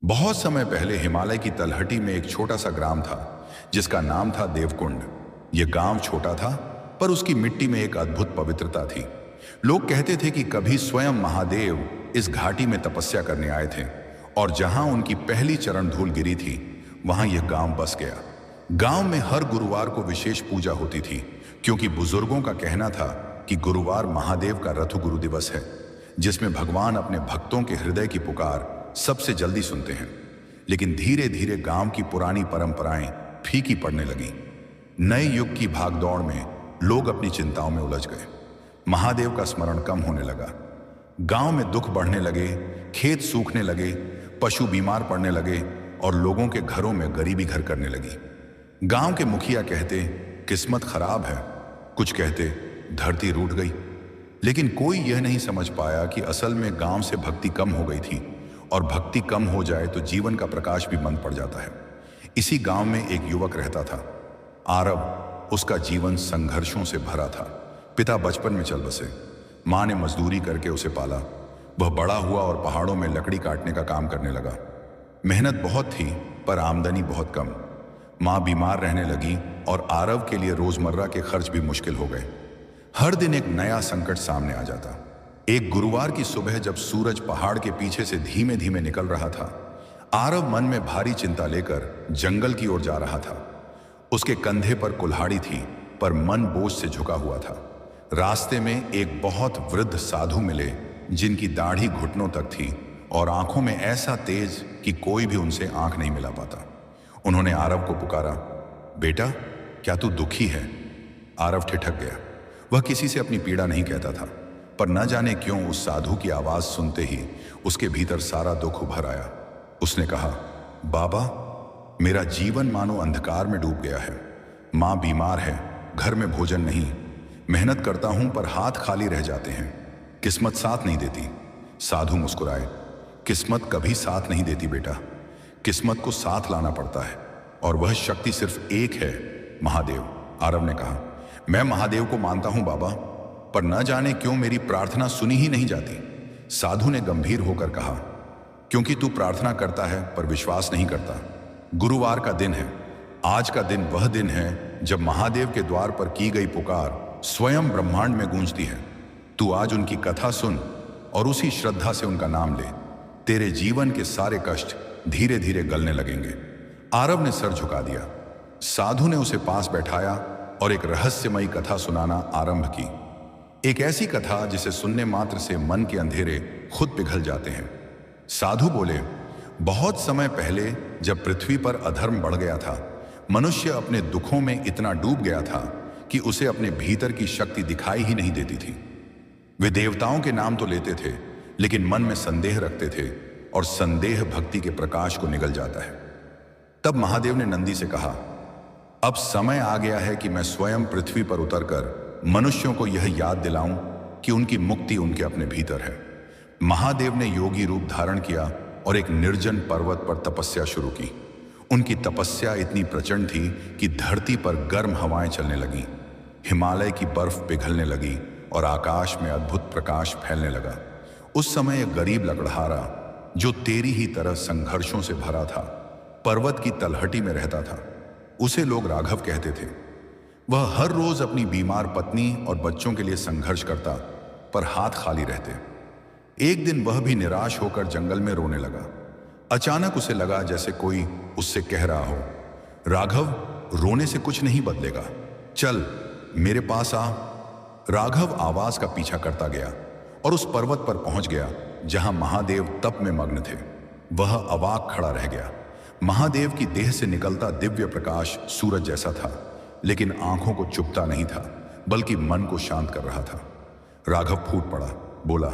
बहुत समय पहले हिमालय की तलहटी में एक छोटा सा ग्राम था जिसका नाम था देवकुंड। यह गांव छोटा था पर उसकी मिट्टी में एक अद्भुत पवित्रता थी। लोग कहते थे कि कभी स्वयं महादेव इस घाटी में तपस्या करने आए थे और जहां उनकी पहली चरण धूल गिरी थी वहां यह गांव बस गया। गांव में हर गुरुवार को विशेष पूजा होती थी क्योंकि बुजुर्गों का कहना था कि गुरुवार महादेव का रथ गुरु दिवस है जिसमें भगवान अपने भक्तों के हृदय की पुकार सबसे जल्दी सुनते हैं। लेकिन धीरे धीरे गांव की पुरानी परंपराएं फीकी पड़ने लगी। नए युग की भागदौड़ में लोग अपनी चिंताओं में उलझ गए। महादेव का स्मरण कम होने लगा। गांव में दुख बढ़ने लगे, खेत सूखने लगे, पशु बीमार पड़ने लगे और लोगों के घरों में गरीबी घर करने लगी। गांव के मुखिया कहते किस्मत खराब है, कुछ कहते धरती रूठ गई, लेकिन कोई यह नहीं समझ पाया कि असल में गांव से भक्ति कम हो गई थी और भक्ति कम हो जाए तो जीवन का प्रकाश भी मंद पड़ जाता है। इसी गांव में एक युवक रहता था, आरव। उसका जीवन संघर्षों से भरा था। पिता बचपन में चल बसे, मां ने मजदूरी करके उसे पाला। वह बड़ा हुआ और पहाड़ों में लकड़ी काटने का काम करने लगा। मेहनत बहुत थी पर आमदनी बहुत कम। मां बीमार रहने लगी और आरव के लिए रोजमर्रा के खर्च भी मुश्किल हो गए। हर दिन एक नया संकट सामने आ जाता। एक गुरुवार की सुबह जब सूरज पहाड़ के पीछे से धीमे धीमे निकल रहा था, आरव मन में भारी चिंता लेकर जंगल की ओर जा रहा था। उसके कंधे पर कुल्हाड़ी थी पर मन बोझ से झुका हुआ था। रास्ते में एक बहुत वृद्ध साधु मिले जिनकी दाढ़ी घुटनों तक थी और आंखों में ऐसा तेज कि कोई भी उनसे आंख नहीं मिला पाता। उन्होंने आरव को पुकारा, बेटा क्या तू दुखी है? आरव ठिठक गया। वह किसी से अपनी पीड़ा नहीं कहता था, पर न जाने क्यों उस साधु की आवाज सुनते ही उसके भीतर सारा दुख उभर आया। उसने कहा, बाबा मेरा जीवन मानो अंधकार में डूब गया है। मां बीमार है, घर में भोजन नहीं, मेहनत करता हूं पर हाथ खाली रह जाते हैं, किस्मत साथ नहीं देती। साधु मुस्कुराए, किस्मत कभी साथ नहीं देती बेटा, किस्मत को साथ लाना पड़ता है और वह शक्ति सिर्फ एक है, महादेव। आरव ने कहा, मैं महादेव को मानता हूं बाबा, पर न जाने क्यों मेरी प्रार्थना सुनी ही नहीं जाती। साधु ने गंभीर होकर कहा, क्योंकि तू प्रार्थना करता है पर विश्वास नहीं करता। गुरुवार का दिन है, आज का दिन वह दिन है जब महादेव के द्वार पर की गई पुकार स्वयं ब्रह्मांड में गूंजती है। तू आज उनकी कथा सुन और उसी श्रद्धा से उनका नाम ले। तेरे जीवन के सारे कष्ट धीरे धीरे गलने लगेंगे। आरव ने सर झुका दिया। साधु ने उसे पास बैठाया और एक रहस्यमयी कथा सुनाना आरंभ की। एक ऐसी कथा जिसे सुनने मात्र से मन के अंधेरे खुद पिघल जाते हैं। साधु बोले, बहुत समय पहले जब पृथ्वी पर अधर्म बढ़ गया था, मनुष्य अपने दुखों में इतना डूब गया था कि उसे अपने भीतर की शक्ति दिखाई ही नहीं देती थी। वे देवताओं के नाम तो लेते थे लेकिन मन में संदेह रखते थे और संदेह भक्ति के प्रकाश को निगल जाता है। तब महादेव ने नंदी से कहा, अब समय आ गया है कि मैं स्वयं पृथ्वी पर उतरकर मनुष्यों को यह याद दिलाऊं कि उनकी मुक्ति उनके अपने भीतर है। महादेव ने योगी रूप धारण किया और एक निर्जन पर्वत पर तपस्या शुरू की। उनकी तपस्या इतनी प्रचंड थी कि धरती पर गर्म हवाएं चलने लगीं, हिमालय की बर्फ पिघलने लगी और आकाश में अद्भुत प्रकाश फैलने लगा। उस समय एक गरीब लकड़हारा जो तेरी ही तरह संघर्षों से भरा था, पर्वत की तलहटी में रहता था। उसे लोग राघव कहते थे। वह हर रोज अपनी बीमार पत्नी और बच्चों के लिए संघर्ष करता पर हाथ खाली रहते। एक दिन वह भी निराश होकर जंगल में रोने लगा। अचानक उसे लगा जैसे कोई उससे कह रहा हो, राघव रोने से कुछ नहीं बदलेगा, चल मेरे पास आ। राघव आवाज का पीछा करता गया और उस पर्वत पर पहुंच गया जहां महादेव तप में मग्न थे। वह अवाक खड़ा रह गया। महादेव की देह से निकलता दिव्य प्रकाश सूरज जैसा था, लेकिन आंखों को चुभता नहीं था बल्कि मन को शांत कर रहा था। राघव फूट पड़ा, बोला,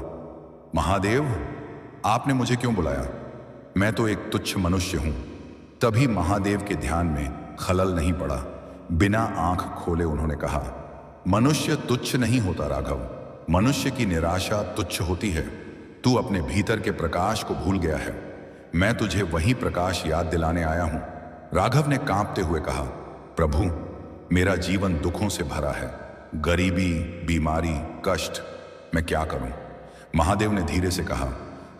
महादेव आपने मुझे क्यों बुलाया? मैं तो एक तुच्छ मनुष्य हूं। तभी महादेव के ध्यान में खलल नहीं पड़ा। बिना आंख खोले उन्होंने कहा, मनुष्य तुच्छ नहीं होता राघव, मनुष्य की निराशा तुच्छ होती है। तू अपने भीतर के प्रकाश को भूल गया है। मैं तुझे वही प्रकाश याद दिलाने आया हूं। राघव ने कांपते हुए कहा, प्रभु मेरा जीवन दुखों से भरा है, गरीबी, बीमारी, कष्ट, मैं क्या करूं? महादेव ने धीरे से कहा,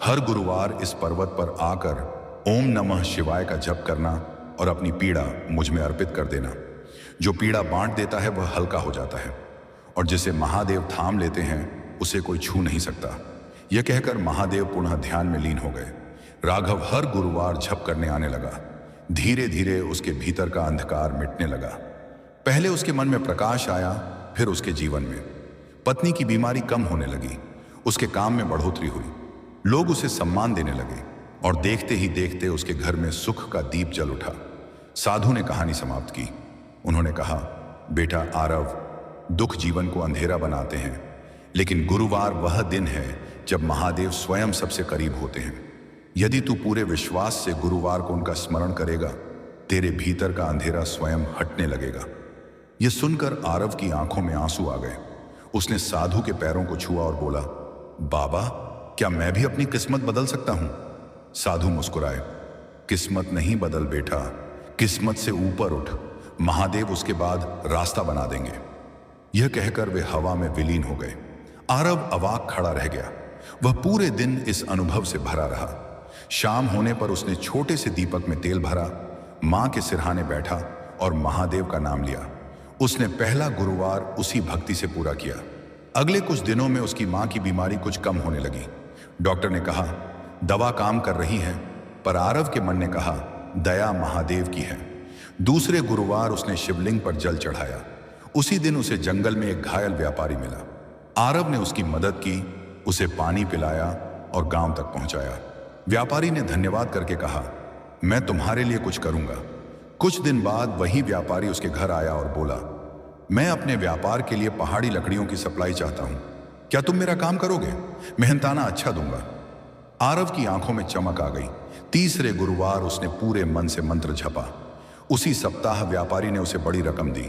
हर गुरुवार इस पर्वत पर आकर ओम नमः शिवाय का जप करना और अपनी पीड़ा मुझ में अर्पित कर देना। जो पीड़ा बांट देता है वह हल्का हो जाता है, और जिसे महादेव थाम लेते हैं उसे कोई छू नहीं सकता। यह कहकर महादेव पुनः ध्यान में लीन हो गए। राघव हर गुरुवार झप करने आने लगा। धीरे धीरे उसके भीतर का अंधकार मिटने लगा। पहले उसके मन में प्रकाश आया, फिर उसके जीवन में पत्नी की बीमारी कम होने लगी। उसके काम में बढ़ोतरी हुई, लोग उसे सम्मान देने लगे, और देखते ही देखते उसके घर में सुख का दीप जल उठा। साधु ने कहानी समाप्त की। उन्होंने कहा, बेटा आरव, दुख जीवन को अंधेरा बनाते हैं, लेकिन गुरुवार वह दिन है जब महादेव स्वयं सबसे करीब होते हैं। यदि तू पूरे विश्वास से गुरुवार को उनका स्मरण करेगा, तेरे भीतर का अंधेरा स्वयं हटने लगेगा। यह सुनकर आरव की आंखों में आंसू आ गए। उसने साधु के पैरों को छुआ और बोला, बाबा, क्या मैं भी अपनी किस्मत बदल सकता हूं? साधु मुस्कुराए। किस्मत नहीं बदल बेटा, किस्मत से ऊपर उठ, महादेव उसके बाद रास्ता बना देंगे। यह कहकर वे हवा में विलीन हो गए। आरव अवाक खड़ा रह गया। वह पूरे दिन इस अनुभव से भरा रहा। शाम होने पर उसने छोटे से दीपक में तेल भरा, मां के सिरहाने बैठा और महादेव का नाम लिया। उसने पहला गुरुवार उसी भक्ति से पूरा किया। अगले कुछ दिनों में उसकी मां की बीमारी कुछ कम होने लगी। डॉक्टर ने कहा, दवा काम कर रही है, पर आरव के मन ने कहा, दया महादेव की है। दूसरे गुरुवार उसने शिवलिंग पर जल चढ़ाया। उसी दिन उसे जंगल में एक घायल व्यापारी मिला। आरव ने उसकी मदद की, उसे पानी पिलाया और गांव तक पहुंचाया। व्यापारी ने धन्यवाद करके कहा, मैं तुम्हारे लिए कुछ करूंगा। कुछ दिन बाद वही व्यापारी उसके घर आया और बोला, मैं अपने व्यापार के लिए पहाड़ी लकड़ियों की सप्लाई चाहता हूं, क्या तुम मेरा काम करोगे? मेहनताना अच्छा दूंगा। आरव की आंखों में चमक आ गई। तीसरे गुरुवार उसने पूरे मन से मंत्र जपा। उसी सप्ताह व्यापारी ने उसे बड़ी रकम दी।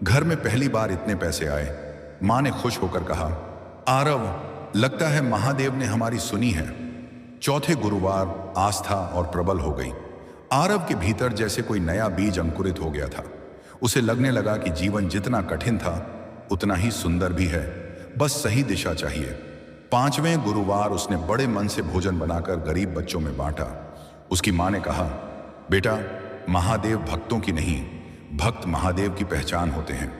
घर में पहली बार इतने पैसे आए। मां ने खुश होकर कहा, आरव, लगता है महादेव ने हमारी सुनी है। चौथे गुरुवार आस्था और प्रबल हो गई। आरव के भीतर जैसे कोई नया बीज अंकुरित हो गया था। उसे लगने लगा कि जीवन जितना कठिन था उतना ही सुंदर भी है, बस सही दिशा चाहिए। पांचवें गुरुवार उसने बड़े मन से भोजन बनाकर गरीब बच्चों में बांटा। उसकी मां ने कहा, बेटा, महादेव भक्तों की नहीं, भक्त महादेव की पहचान होते हैं।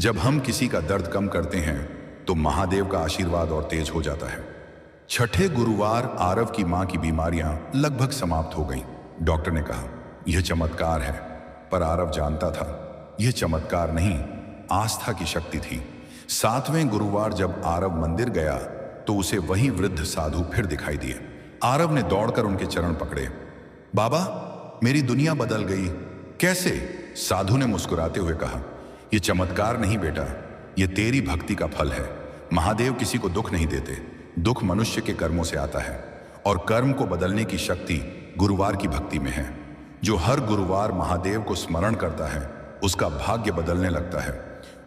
जब हम किसी का दर्द कम करते हैं तो महादेव का आशीर्वाद और तेज हो जाता है। छठे गुरुवार आरव की मां की बीमारियां लगभग समाप्त हो गईं। डॉक्टर ने कहा, यह चमत्कार है, पर आरव जानता था यह चमत्कार नहीं, आस्था की शक्ति थी। सातवें गुरुवार जब आरव मंदिर गया तो उसे वही वृद्ध साधु फिर दिखाई दिए। आरव ने दौड़कर उनके चरण पकड़े। बाबा, मेरी दुनिया बदल गई। कैसे? साधु ने मुस्कुराते हुए कहा, यह चमत्कार नहीं बेटा, यह तेरी भक्ति का फल है। महादेव किसी को दुख नहीं देते, दुख मनुष्य के कर्मों से आता है, और कर्म को बदलने की शक्ति गुरुवार की भक्ति में है। जो हर गुरुवार महादेव को स्मरण करता है उसका भाग्य बदलने लगता है,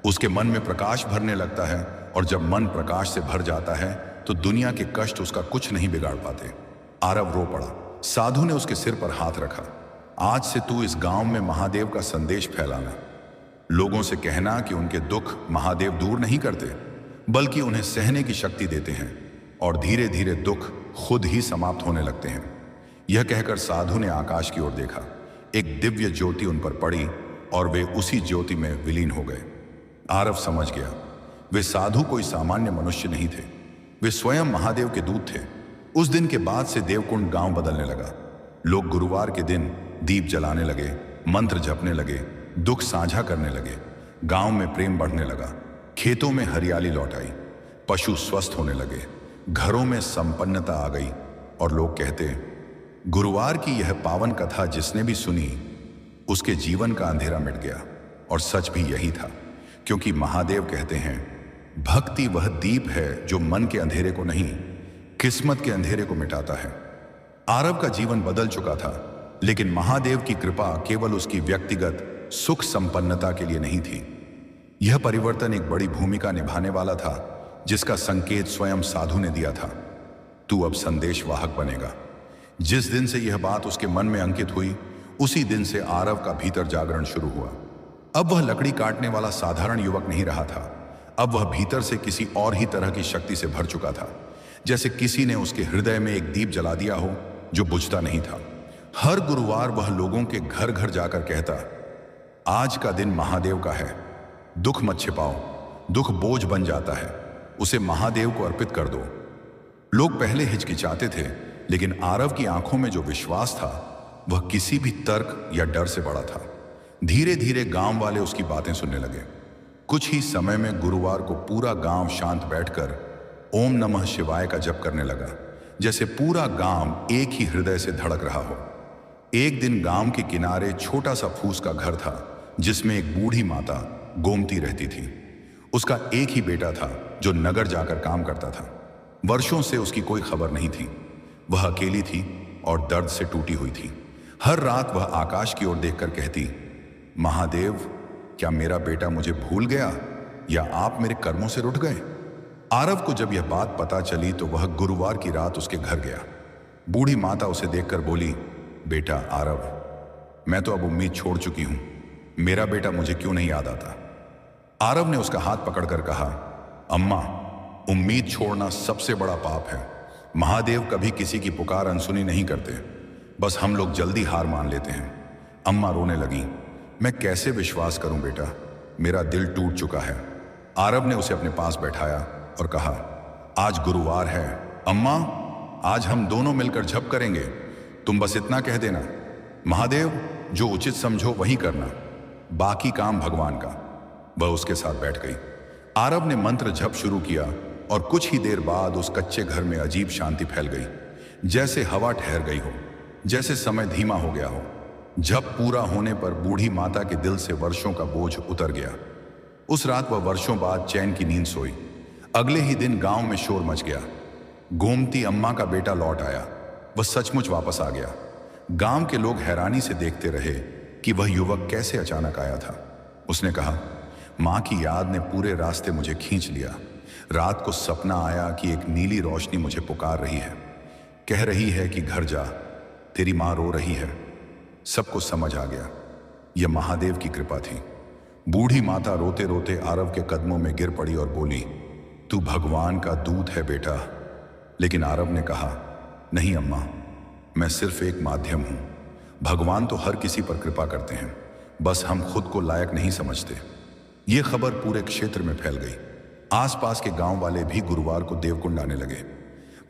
उसके मन में प्रकाश भरने लगता है, और जब मन प्रकाश से भर जाता है तो दुनिया के कष्ट उसका कुछ नहीं बिगाड़ पाते। आरव रो पड़ा। साधु ने उसके सिर पर हाथ रखा। आज से तू इस गांव में महादेव का संदेश फैलाना। लोगों से कहना कि उनके दुख महादेव दूर नहीं करते, बल्कि उन्हें सहने की शक्ति देते हैं, और धीरे धीरे दुख खुद ही समाप्त होने लगते हैं। यह कहकर साधु ने आकाश की ओर देखा। एक दिव्य ज्योति उन पर पड़ी और वे उसी ज्योति में विलीन हो गए। आरव समझ गया, वे साधु कोई सामान्य मनुष्य नहीं थे, वे स्वयं महादेव के दूत थे। उस दिन के बाद से देवकुंड गांव बदलने लगा। लोग गुरुवार के दिन दीप जलाने लगे, मंत्र जपने लगे, दुख साझा करने लगे। गांव में प्रेम बढ़ने लगा, खेतों में हरियाली लौट आई, पशु स्वस्थ होने लगे, घरों में संपन्नता आ गई, और लोग कहते, गुरुवार की यह पावन कथा जिसने भी सुनी उसके जीवन का अंधेरा मिट गया। और सच भी यही था, क्योंकि महादेव कहते हैं, भक्ति वह दीप है जो मन के अंधेरे को नहीं, किस्मत के अंधेरे को मिटाता है। आरव का जीवन बदल चुका था, लेकिन महादेव की कृपा केवल उसकी व्यक्तिगत सुख संपन्नता के लिए नहीं थी। यह परिवर्तन एक बड़ी भूमिका निभाने वाला था, जिसका संकेत स्वयं साधु ने दिया था। तू अब संदेशवाहक बनेगा। जिस दिन से यह बात उसके मन में अंकित हुई, उसी दिन से आरव का भीतर जागरण शुरू हुआ। अब वह लकड़ी काटने वाला साधारण युवक नहीं रहा था। अब वह भीतर से किसी और ही तरह की शक्ति से भर चुका था, जैसे किसी ने उसके हृदय में एक दीप जला दिया हो जो बुझता नहीं था। हर गुरुवार वह लोगों के घर घर जाकर कहता, आज का दिन महादेव का है, दुख मत छिपाओ, दुख बोझ बन जाता है, उसे महादेव को अर्पित कर दो। लोग पहले हिचकिचाते थे, लेकिन आरव की आंखों में जो विश्वास था वह किसी भी तर्क या डर से बड़ा था। धीरे धीरे गांव वाले उसकी बातें सुनने लगे। कुछ ही समय में गुरुवार को पूरा गांव शांत बैठकर ओम नमः शिवाय का जप करने लगा, जैसे पूरा गांव एक ही हृदय से धड़क रहा हो। एक दिन गांव के किनारे छोटा सा फूस का घर था, जिसमें एक बूढ़ी माता गोमती रहती थी। उसका एक ही बेटा था जो नगर जाकर काम करता था। वर्षों से उसकी कोई खबर नहीं थी। वह अकेली थी और दर्द से टूटी हुई थी। हर रात वह आकाश की ओर देखकर कहती, महादेव, क्या मेरा बेटा मुझे भूल गया या आप मेरे कर्मों से रुठ गए? आरव को जब यह बात पता चली तो वह गुरुवार की रात उसके घर गया। बूढ़ी माता उसे देखकर बोली, बेटा आरव, मैं तो अब उम्मीद छोड़ चुकी हूं, मेरा बेटा मुझे क्यों नहीं याद आता? आरव ने उसका हाथ पकड़कर कहा, अम्मा, उम्मीद छोड़ना सबसे बड़ा पाप है। महादेव कभी किसी की पुकार अनसुनी नहीं करते, बस हम लोग जल्दी हार मान लेते हैं। अम्मा रोने लगी। मैं कैसे विश्वास करूं बेटा, मेरा दिल टूट चुका है। आरव ने उसे अपने पास बैठाया और कहा, आज गुरुवार है अम्मा, आज हम दोनों मिलकर जप करेंगे। तुम बस इतना कह देना, महादेव जो उचित समझो वही करना, बाकी काम भगवान का। वह उसके साथ बैठ गई। आरव ने मंत्र जप शुरू किया और कुछ ही देर बाद उस कच्चे घर में अजीब शांति फैल गई, जैसे हवा ठहर गई हो, जैसे समय धीमा हो गया हो। जप पूरा होने पर बूढ़ी माता के दिल से वर्षों का बोझ उतर गया। उस रात वह वर्षों बाद चैन की नींद सोई। अगले ही दिन गांव में शोर मच गया। गोमती अम्मा का बेटा लौट आया, वह सचमुच वापस आ गया। गांव के लोग हैरानी से देखते रहे कि वह युवक कैसे अचानक आया था। उसने कहा, मां की याद ने पूरे रास्ते मुझे खींच लिया। रात को सपना आया कि एक नीली रोशनी मुझे पुकार रही है, कह रही है कि घर जा, तेरी मां रो रही है। सबको समझ आ गया, यह महादेव की कृपा थी। बूढ़ी माता रोते रोते आरव के कदमों में गिर पड़ी और बोली, तू भगवान का दूत है बेटा। लेकिन आरव ने कहा, नहीं अम्मा, मैं सिर्फ एक माध्यम हूं। भगवान तो हर किसी पर कृपा करते हैं, बस हम खुद को लायक नहीं समझते। यह खबर पूरे क्षेत्र में फैल गई। आसपास के गांव वाले भी गुरुवार को देवकुंड आने लगे।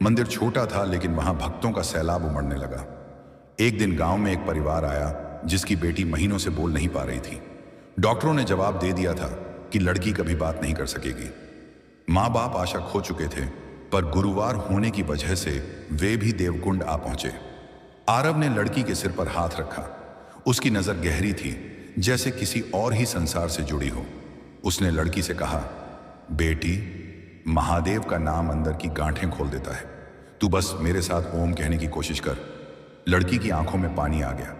मंदिर छोटा था, लेकिन वहां भक्तों का सैलाब उमड़ने लगा। एक दिन गांव में एक परिवार आया जिसकी बेटी महीनों से बोल नहीं पा रही थी। डॉक्टरों ने जवाब दे दिया था कि लड़की कभी बात नहीं कर सकेगी। माँ बाप आशा खो चुके थे, पर गुरुवार होने की वजह से वे भी देवकुंड आ पहुंचे। आरव ने लड़की के सिर पर हाथ रखा। उसकी नजर गहरी थी, जैसे किसी और ही संसार से जुड़ी हो। उसने लड़की से कहा, बेटी, महादेव का नाम अंदर की गांठें खोल देता है, तू बस मेरे साथ ओम कहने की कोशिश कर। लड़की की आंखों में पानी आ गया,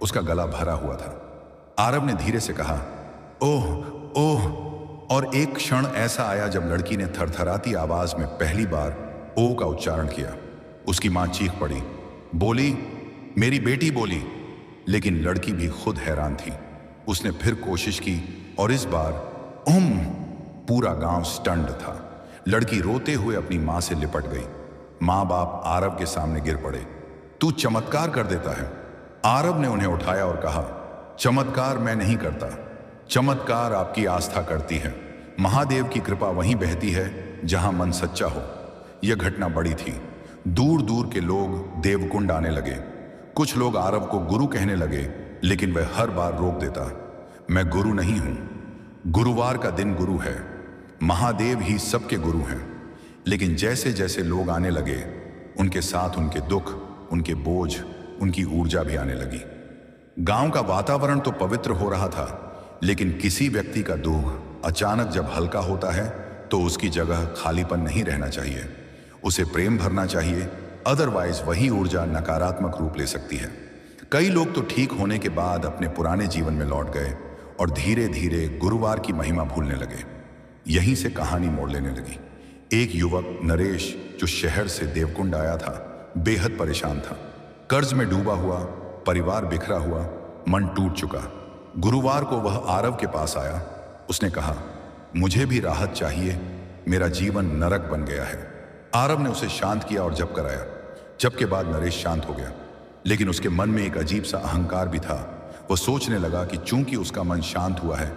उसका गला भरा हुआ था। आरव ने धीरे से कहा, ओह ओह, और एक क्षण ऐसा आया जब लड़की ने थरथराती आवाज में पहली बार ओ का उच्चारण किया। उसकी मां चीख पड़ी, बोली, मेरी बेटी बोली। लेकिन लड़की भी खुद हैरान थी। उसने फिर कोशिश की और इस बार ओम। पूरा गांव स्टन्ड था। लड़की रोते हुए अपनी मां से लिपट गई। मां बाप आरव के सामने गिर पड़े। तू चमत्कार कर देता है। आरव ने उन्हें उठाया और कहा, चमत्कार मैं नहीं करता, चमत्कार आपकी आस्था करती है। महादेव की कृपा वहीं बहती है जहां मन सच्चा हो। यह घटना बड़ी थी। दूर दूर के लोग देवकुंड आने लगे। कुछ लोग आरव को गुरु कहने लगे, लेकिन वह हर बार रोक देता, मैं गुरु नहीं हूं। गुरुवार का दिन गुरु है, महादेव ही सबके गुरु हैं। लेकिन जैसे जैसे लोग आने लगे, उनके साथ उनके दुख, उनके बोझ, उनकी ऊर्जा भी आने लगी। गांव का वातावरण तो पवित्र हो रहा था, लेकिन किसी व्यक्ति का दुख अचानक जब हल्का होता है तो उसकी जगह खालीपन नहीं रहना चाहिए, उसे प्रेम भरना चाहिए। अदरवाइज वही ऊर्जा नकारात्मक रूप ले सकती है। कई लोग तो ठीक होने के बाद अपने पुराने जीवन में लौट गए और धीरे धीरे गुरुवार की महिमा भूलने लगे। यहीं से कहानी मोड़ लेने लगी। एक युवक नरेश, जो शहर से देवकुंड आया था, बेहद परेशान था। कर्ज में डूबा हुआ, परिवार बिखरा हुआ, मन टूट चुका। गुरुवार को वह आरव के पास आया। उसने कहा, मुझे भी राहत चाहिए, मेरा जीवन नरक बन गया है। आरव ने उसे शांत किया और जप कराया। जप के बाद नरेश शांत हो गया। लेकिन उसके मन में एक अजीब सा अहंकार भी था। वह सोचने लगा कि चूंकि उसका मन शांत हुआ है,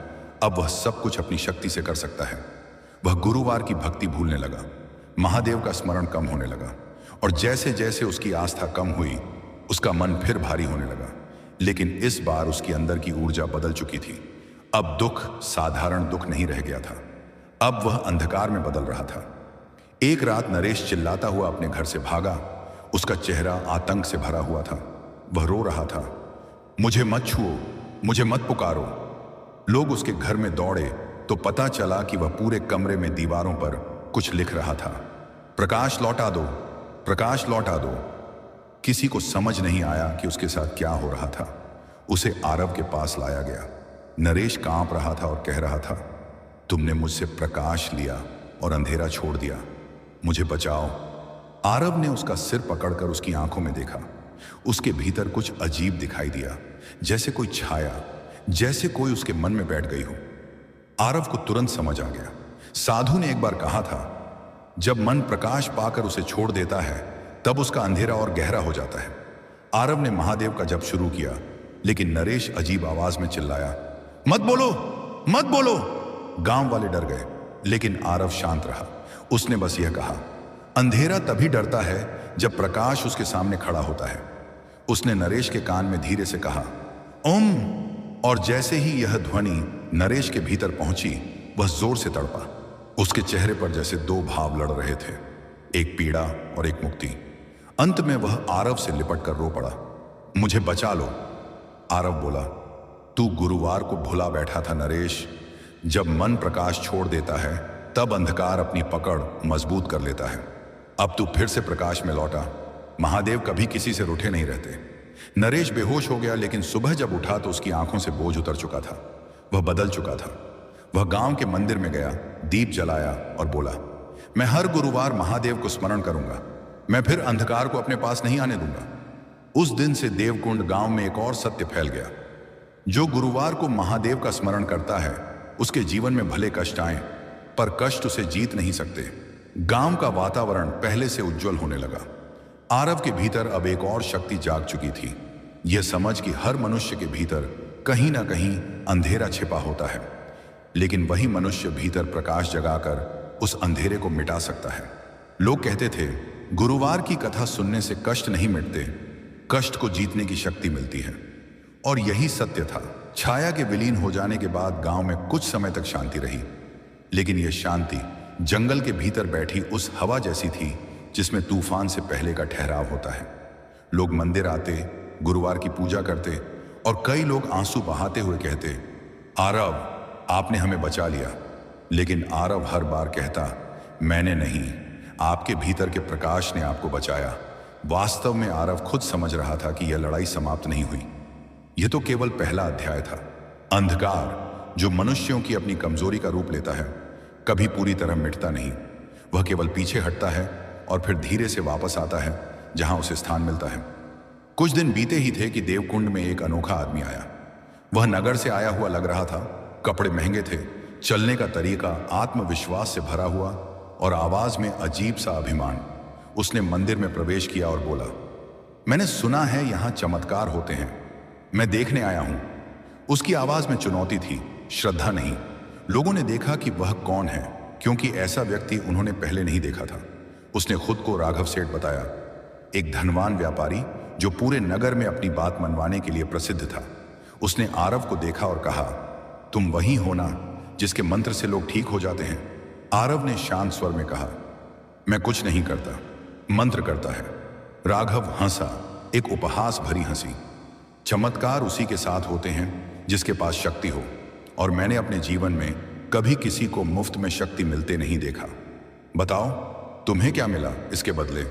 अब वह सब कुछ अपनी शक्ति से कर सकता है। वह गुरुवार की भक्ति भूलने लगा, महादेव का स्मरण कम होने लगा, और जैसे जैसे उसकी आस्था कम हुई, उसका मन फिर भारी होने लगा। लेकिन इस बार उसके अंदर की ऊर्जा बदल चुकी थी। अब दुख साधारण दुख नहीं रह गया था, अब वह अंधकार में बदल रहा था। एक रात नरेश चिल्लाता हुआ अपने घर से भागा। उसका चेहरा आतंक से भरा हुआ था। वह रो रहा था, मुझे मत छुओ, मुझे मत पुकारो। लोग उसके घर में दौड़े तो पता चला कि वह पूरे कमरे में दीवारों पर कुछ लिख रहा था। प्रकाश लौटा दो, प्रकाश लौटा दो। किसी को समझ नहीं आया कि उसके साथ क्या हो रहा था। उसे आरव के पास लाया गया। नरेश कांप रहा था और कह रहा था, तुमने मुझसे प्रकाश लिया और अंधेरा छोड़ दिया, मुझे बचाओ। आरव ने उसका सिर पकड़कर उसकी आंखों में देखा। उसके भीतर कुछ अजीब दिखाई दिया, जैसे कोई छाया, जैसे कोई उसके मन में बैठ गई हो। आरव को तुरंत समझ आ गया। साधु ने एक बार कहा था, जब मन प्रकाश पाकर उसे छोड़ देता है तब उसका अंधेरा और गहरा हो जाता है। आरव ने महादेव का जप शुरू किया, लेकिन नरेश अजीब आवाज में चिल्लाया, मत बोलो, मत बोलो। गांव वाले डर गए, लेकिन आरव शांत रहा। उसने बस यह कहा, अंधेरा तभी डरता है जब प्रकाश उसके सामने खड़ा होता है। उसने नरेश के कान में धीरे से कहा, ओम। और जैसे ही यह ध्वनि नरेश के भीतर पहुंची, वह जोर से तड़पा। उसके चेहरे पर जैसे दो भाव लड़ रहे थे, एक पीड़ा और एक मुक्ति। अंत में वह आरव से लिपट कर रो पड़ा, मुझे बचा लो। आरव बोला, तू गुरुवार को भुला बैठा था नरेश। जब मन प्रकाश छोड़ देता है तब अंधकार अपनी पकड़ मजबूत कर लेता है। अब तू फिर से प्रकाश में लौटा। महादेव कभी किसी से रूठे नहीं रहते। नरेश बेहोश हो गया, लेकिन सुबह जब उठा तो उसकी आंखों से बोझ उतर चुका था। वह बदल चुका था। वह गांव के मंदिर में गया, दीप जलाया और बोला, मैं हर गुरुवार महादेव को स्मरण करूंगा। मैं फिर अंधकार को अपने पास नहीं आने दूंगा। उस दिन से देवकुंड गांव में एक और सत्य फैल गया, जो गुरुवार को महादेव का स्मरण करता है उसके जीवन में भले कष्ट आए, पर कष्ट उसे जीत नहीं सकते। गांव का वातावरण पहले से उज्जवल होने लगा। आरव के भीतर अब एक और शक्ति जाग चुकी थी, यह समझ कि हर मनुष्य के भीतर कहीं ना कहीं अंधेरा छिपा होता है, लेकिन वही मनुष्य भीतर प्रकाश जगाकर उस अंधेरे को मिटा सकता है। लोग कहते थे, गुरुवार की कथा सुनने से कष्ट नहीं मिटते, कष्ट को जीतने की शक्ति मिलती है। और यही सत्य था। छाया के विलीन हो जाने के बाद गांव में कुछ समय तक शांति रही, लेकिन यह शांति जंगल के भीतर बैठी उस हवा जैसी थी जिसमें तूफान से पहले का ठहराव होता है। लोग मंदिर आते, गुरुवार की पूजा करते, और कई लोग आंसू बहाते हुए कहते, आरव आपने हमें बचा लिया। लेकिन आरव हर बार कहता, मैंने नहीं, आपके भीतर के प्रकाश ने आपको बचाया। वास्तव में आरव खुद समझ रहा था कि यह लड़ाई समाप्त नहीं हुई। यह तो केवल पहला अध्याय था। अंधकार, जो मनुष्यों की अपनी कमजोरी का रूप लेता है, कभी पूरी तरह मिटता नहीं। वह केवल पीछे हटता है और फिर धीरे से वापस आता है जहां उसे स्थान मिलता है। कुछ दिन बीते ही थे कि देवकुंड में एक अनोखा आदमी आया। वह नगर से आया हुआ लग रहा था। कपड़े महंगे थे, चलने का तरीका आत्मविश्वास से भरा हुआ, और आवाज में अजीब सा अभिमान। उसने मंदिर में प्रवेश किया और बोला, मैंने सुना है यहां चमत्कार होते हैं, मैं देखने आया हूं। उसकी आवाज में चुनौती थी, श्रद्धा नहीं। लोगों ने देखा कि वह कौन है, क्योंकि ऐसा व्यक्ति उन्होंने पहले नहीं देखा था। उसने खुद को राघव सेठ बताया, एक धनवान व्यापारी जो पूरे नगर में अपनी बात मनवाने के लिए प्रसिद्ध था। उसने आरव को देखा और कहा, तुम वही हो ना जिसके मंत्र से लोग ठीक हो जाते हैं? आरव ने शांत स्वर में कहा, मैं कुछ नहीं करता, मंत्र करता है। राघव हंसा, एक उपहास भरी हंसी। चमत्कार उसी के साथ होते हैं जिसके पास शक्ति हो, और मैंने अपने जीवन में कभी किसी को मुफ्त में शक्ति मिलते नहीं देखा। बताओ तुम्हें क्या मिला इसके बदले?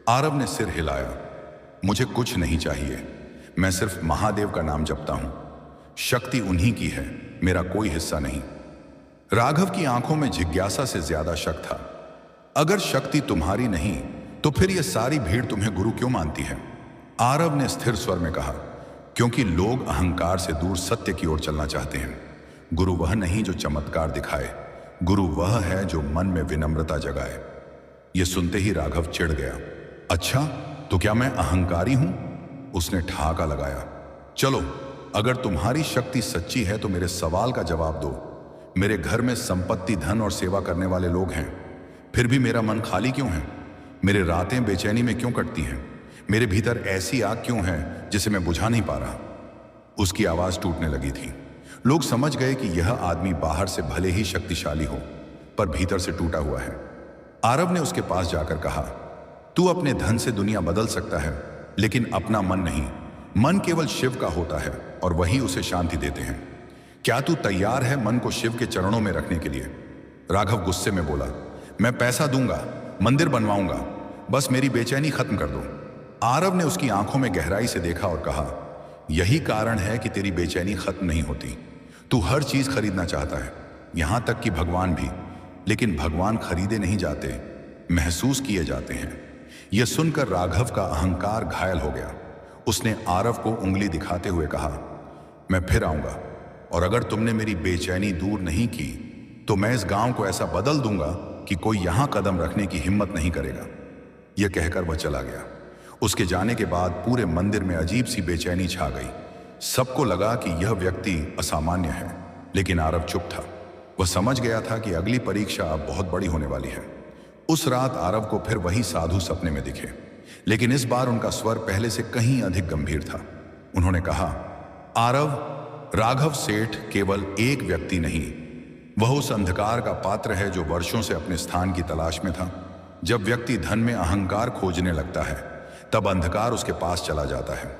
आरव ने सिर हिलाया, मुझे कुछ नहीं चाहिए, मैं सिर्फ महादेव का नाम जपता हूं। शक्ति उन्हीं की है, मेरा कोई हिस्सा नहीं। राघव की आंखों में जिज्ञासा से ज्यादा शक था। अगर शक्ति तुम्हारी नहीं तो फिर यह सारी भीड़ तुम्हें गुरु क्यों मानती है? आरव ने स्थिर स्वर में कहा, क्योंकि लोग अहंकार से दूर सत्य की ओर चलना चाहते हैं। गुरु वह नहीं जो चमत्कार दिखाए, गुरु वह है जो मन में विनम्रता जगाए। यह सुनते ही राघव चिढ़ गया। अच्छा, तो क्या मैं अहंकारी हूं? उसने ठहाका लगाया। चलो, अगर तुम्हारी शक्ति सच्ची है तो मेरे सवाल का जवाब दो। मेरे घर में संपत्ति, धन और सेवा करने वाले लोग हैं, फिर भी मेरा मन खाली क्यों है? मेरे रातें बेचैनी में क्यों कटती हैं? मेरे भीतर ऐसी आग क्यों है जिसे मैं बुझा नहीं पा रहा? उसकी आवाज टूटने लगी थी। लोग समझ गए कि यह आदमी बाहर से भले ही शक्तिशाली हो, पर भीतर से टूटा हुआ है। आरव ने उसके पास जाकर कहा, तू अपने धन से दुनिया बदल सकता है, लेकिन अपना मन नहीं। मन केवल शिव का होता है और वही उसे शांति देते हैं। क्या तू तैयार है मन को शिव के चरणों में रखने के लिए? राघव गुस्से में बोला, मैं पैसा दूंगा, मंदिर बनवाऊंगा, बस मेरी बेचैनी खत्म कर दो। आरव ने उसकी आंखों में गहराई से देखा और कहा, यही कारण है कि तेरी बेचैनी खत्म नहीं होती। तू हर चीज खरीदना चाहता है, यहां तक कि भगवान भी, लेकिन भगवान खरीदे नहीं जाते, महसूस किए जाते हैं। यह सुनकर राघव का अहंकार घायल हो गया। उसने आरव को उंगली दिखाते हुए कहा, मैं फिर आऊंगा, और अगर तुमने मेरी बेचैनी दूर नहीं की तो मैं इस गांव को ऐसा बदल दूंगा कि कोई यहां कदम रखने की हिम्मत नहीं करेगा। यह कहकर वह चला गया। उसके जाने के बाद पूरे मंदिर में अजीब सी बेचैनी छा गई। सबको लगा कि यह व्यक्ति असामान्य है, लेकिन आरव चुप था। वह समझ गया था कि अगली परीक्षा अब बहुत बड़ी होने वाली है। उस रात आरव को फिर वही साधु सपने में दिखे, लेकिन इस बार उनका स्वर पहले से कहीं अधिक गंभीर था। उन्होंने कहा, आरव, राघव सेठ केवल एक व्यक्ति नहीं, वह उस अंधकार का पात्र है जो वर्षों से अपने स्थान की तलाश में था। जब व्यक्ति धन में अहंकार खोजने लगता है, तब अंधकार उसके पास चला जाता है।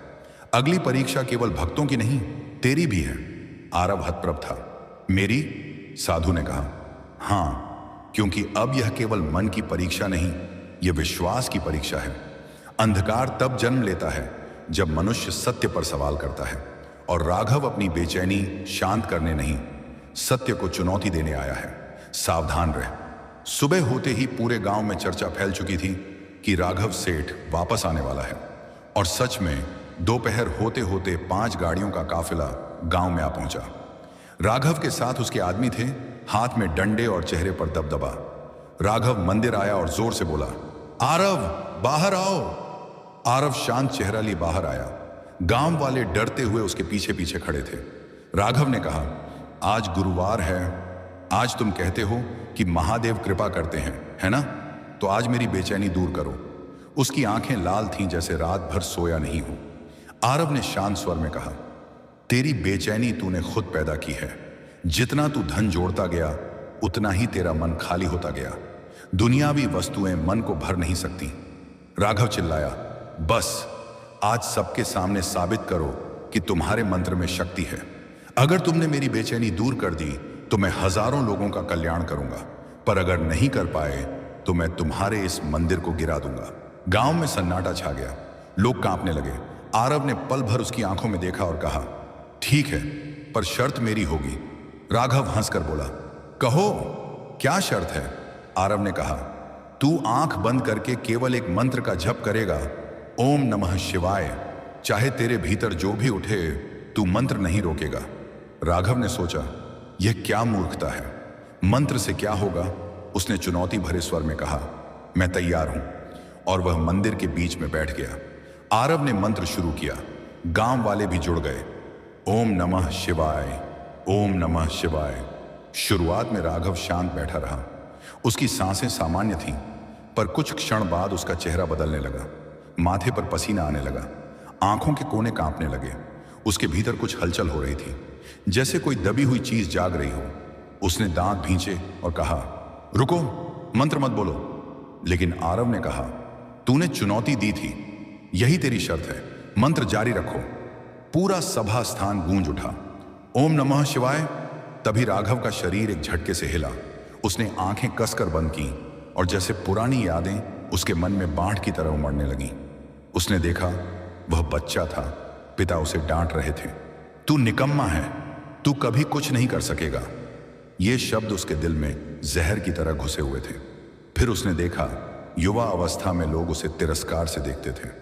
अगली परीक्षा केवल भक्तों की नहीं, तेरी भी है। आरव हतप्रभ था। मेरी? साधु ने कहा, हां, क्योंकि अब यह केवल मन की परीक्षा नहीं, यह विश्वास की परीक्षा है। अंधकार तब जन्म लेता है जब मनुष्य सत्य पर सवाल करता है, और राघव अपनी बेचैनी शांत करने नहीं, सत्य को चुनौती देने आया है। सावधान रह। सुबह होते ही पूरे गांव में चर्चा फैल चुकी थी कि राघव सेठ वापस आने वाला है, और सच में दोपहर होते होते 5 गाड़ियों का काफिला गांव में आ पहुंचा। राघव के साथ उसके आदमी थे, हाथ में डंडे और चेहरे पर दबदबा। राघव मंदिर आया और जोर से बोला, आरव, बाहर आओ। आरव शांत चेहरा लिए बाहर आया। गांव वाले डरते हुए उसके पीछे पीछे खड़े थे। राघव ने कहा, आज गुरुवार है, आज तुम कहते हो कि महादेव कृपा करते हैं, है ना? तो आज मेरी बेचैनी दूर करो। उसकी आंखें लाल थीं जैसे रात भर सोया नहीं हो। आरव ने शांत स्वर में कहा, तेरी बेचैनी तूने खुद पैदा की है। जितना तू धन जोड़ता गया, उतना ही तेरा मन खाली होता गया। दुनियावी वस्तुएं मन को भर नहीं सकती। राघव चिल्लाया, बस, आज सबके सामने साबित करो कि तुम्हारे मंत्र में शक्ति है। अगर तुमने मेरी बेचैनी दूर कर दी तो मैं हजारों लोगों का कल्याण करूंगा, पर अगर नहीं कर पाए तो मैं तुम्हारे इस मंदिर को गिरा दूंगा। गांव में सन्नाटा छा गया। लोग कांपने लगे। आरव ने पल भर उसकी आंखों में देखा और कहा, ठीक है, पर शर्त मेरी होगी। राघव हंसकर बोला, कहो, क्या शर्त है? आरव ने कहा, तू आंख बंद करके केवल एक मंत्र का जप करेगा, ओम नमः शिवाय। चाहे तेरे भीतर जो भी उठे, तू मंत्र नहीं रोकेगा। राघव ने सोचा, यह क्या मूर्खता है, मंत्र से क्या होगा? उसने चुनौती भरे स्वर में कहा, मैं तैयार हूं। और वह मंदिर के बीच में बैठ गया। आरव ने मंत्र शुरू किया। गांव वाले भी जुड़ गए। ओम नमः शिवाय, ओम नमः शिवाय। शुरुआत में राघव शांत बैठा रहा। उसकी सांसें सामान्य थीं, पर कुछ क्षण बाद उसका चेहरा बदलने लगा। माथे पर पसीना आने लगा, आंखों के कोने कांपने लगे। उसके भीतर कुछ हलचल हो रही थी, जैसे कोई दबी हुई चीज जाग रही हो। उसने दांत भींचे और कहा, रुको, मंत्र मत बोलो। लेकिन आरव ने कहा, तूने चुनौती दी थी, यही तेरी शर्त है, मंत्र जारी रखो। पूरा सभा स्थान गूंज उठा। ओम नमः शिवाय। तभी राघव का शरीर एक झटके से हिला। उसने आंखें कसकर बंद की और जैसे पुरानी यादें उसके मन में बाढ़ की तरह उमड़ने लगीं। उसने देखा, वह बच्चा था। पिता उसे डांट रहे थे, तू निकम्मा है, तू कभी कुछ नहीं कर सकेगा। ये शब्द उसके दिल में जहर की तरह घुसे हुए थे। फिर उसने देखा, युवा अवस्था में लोग उसे तिरस्कार से देखते थे।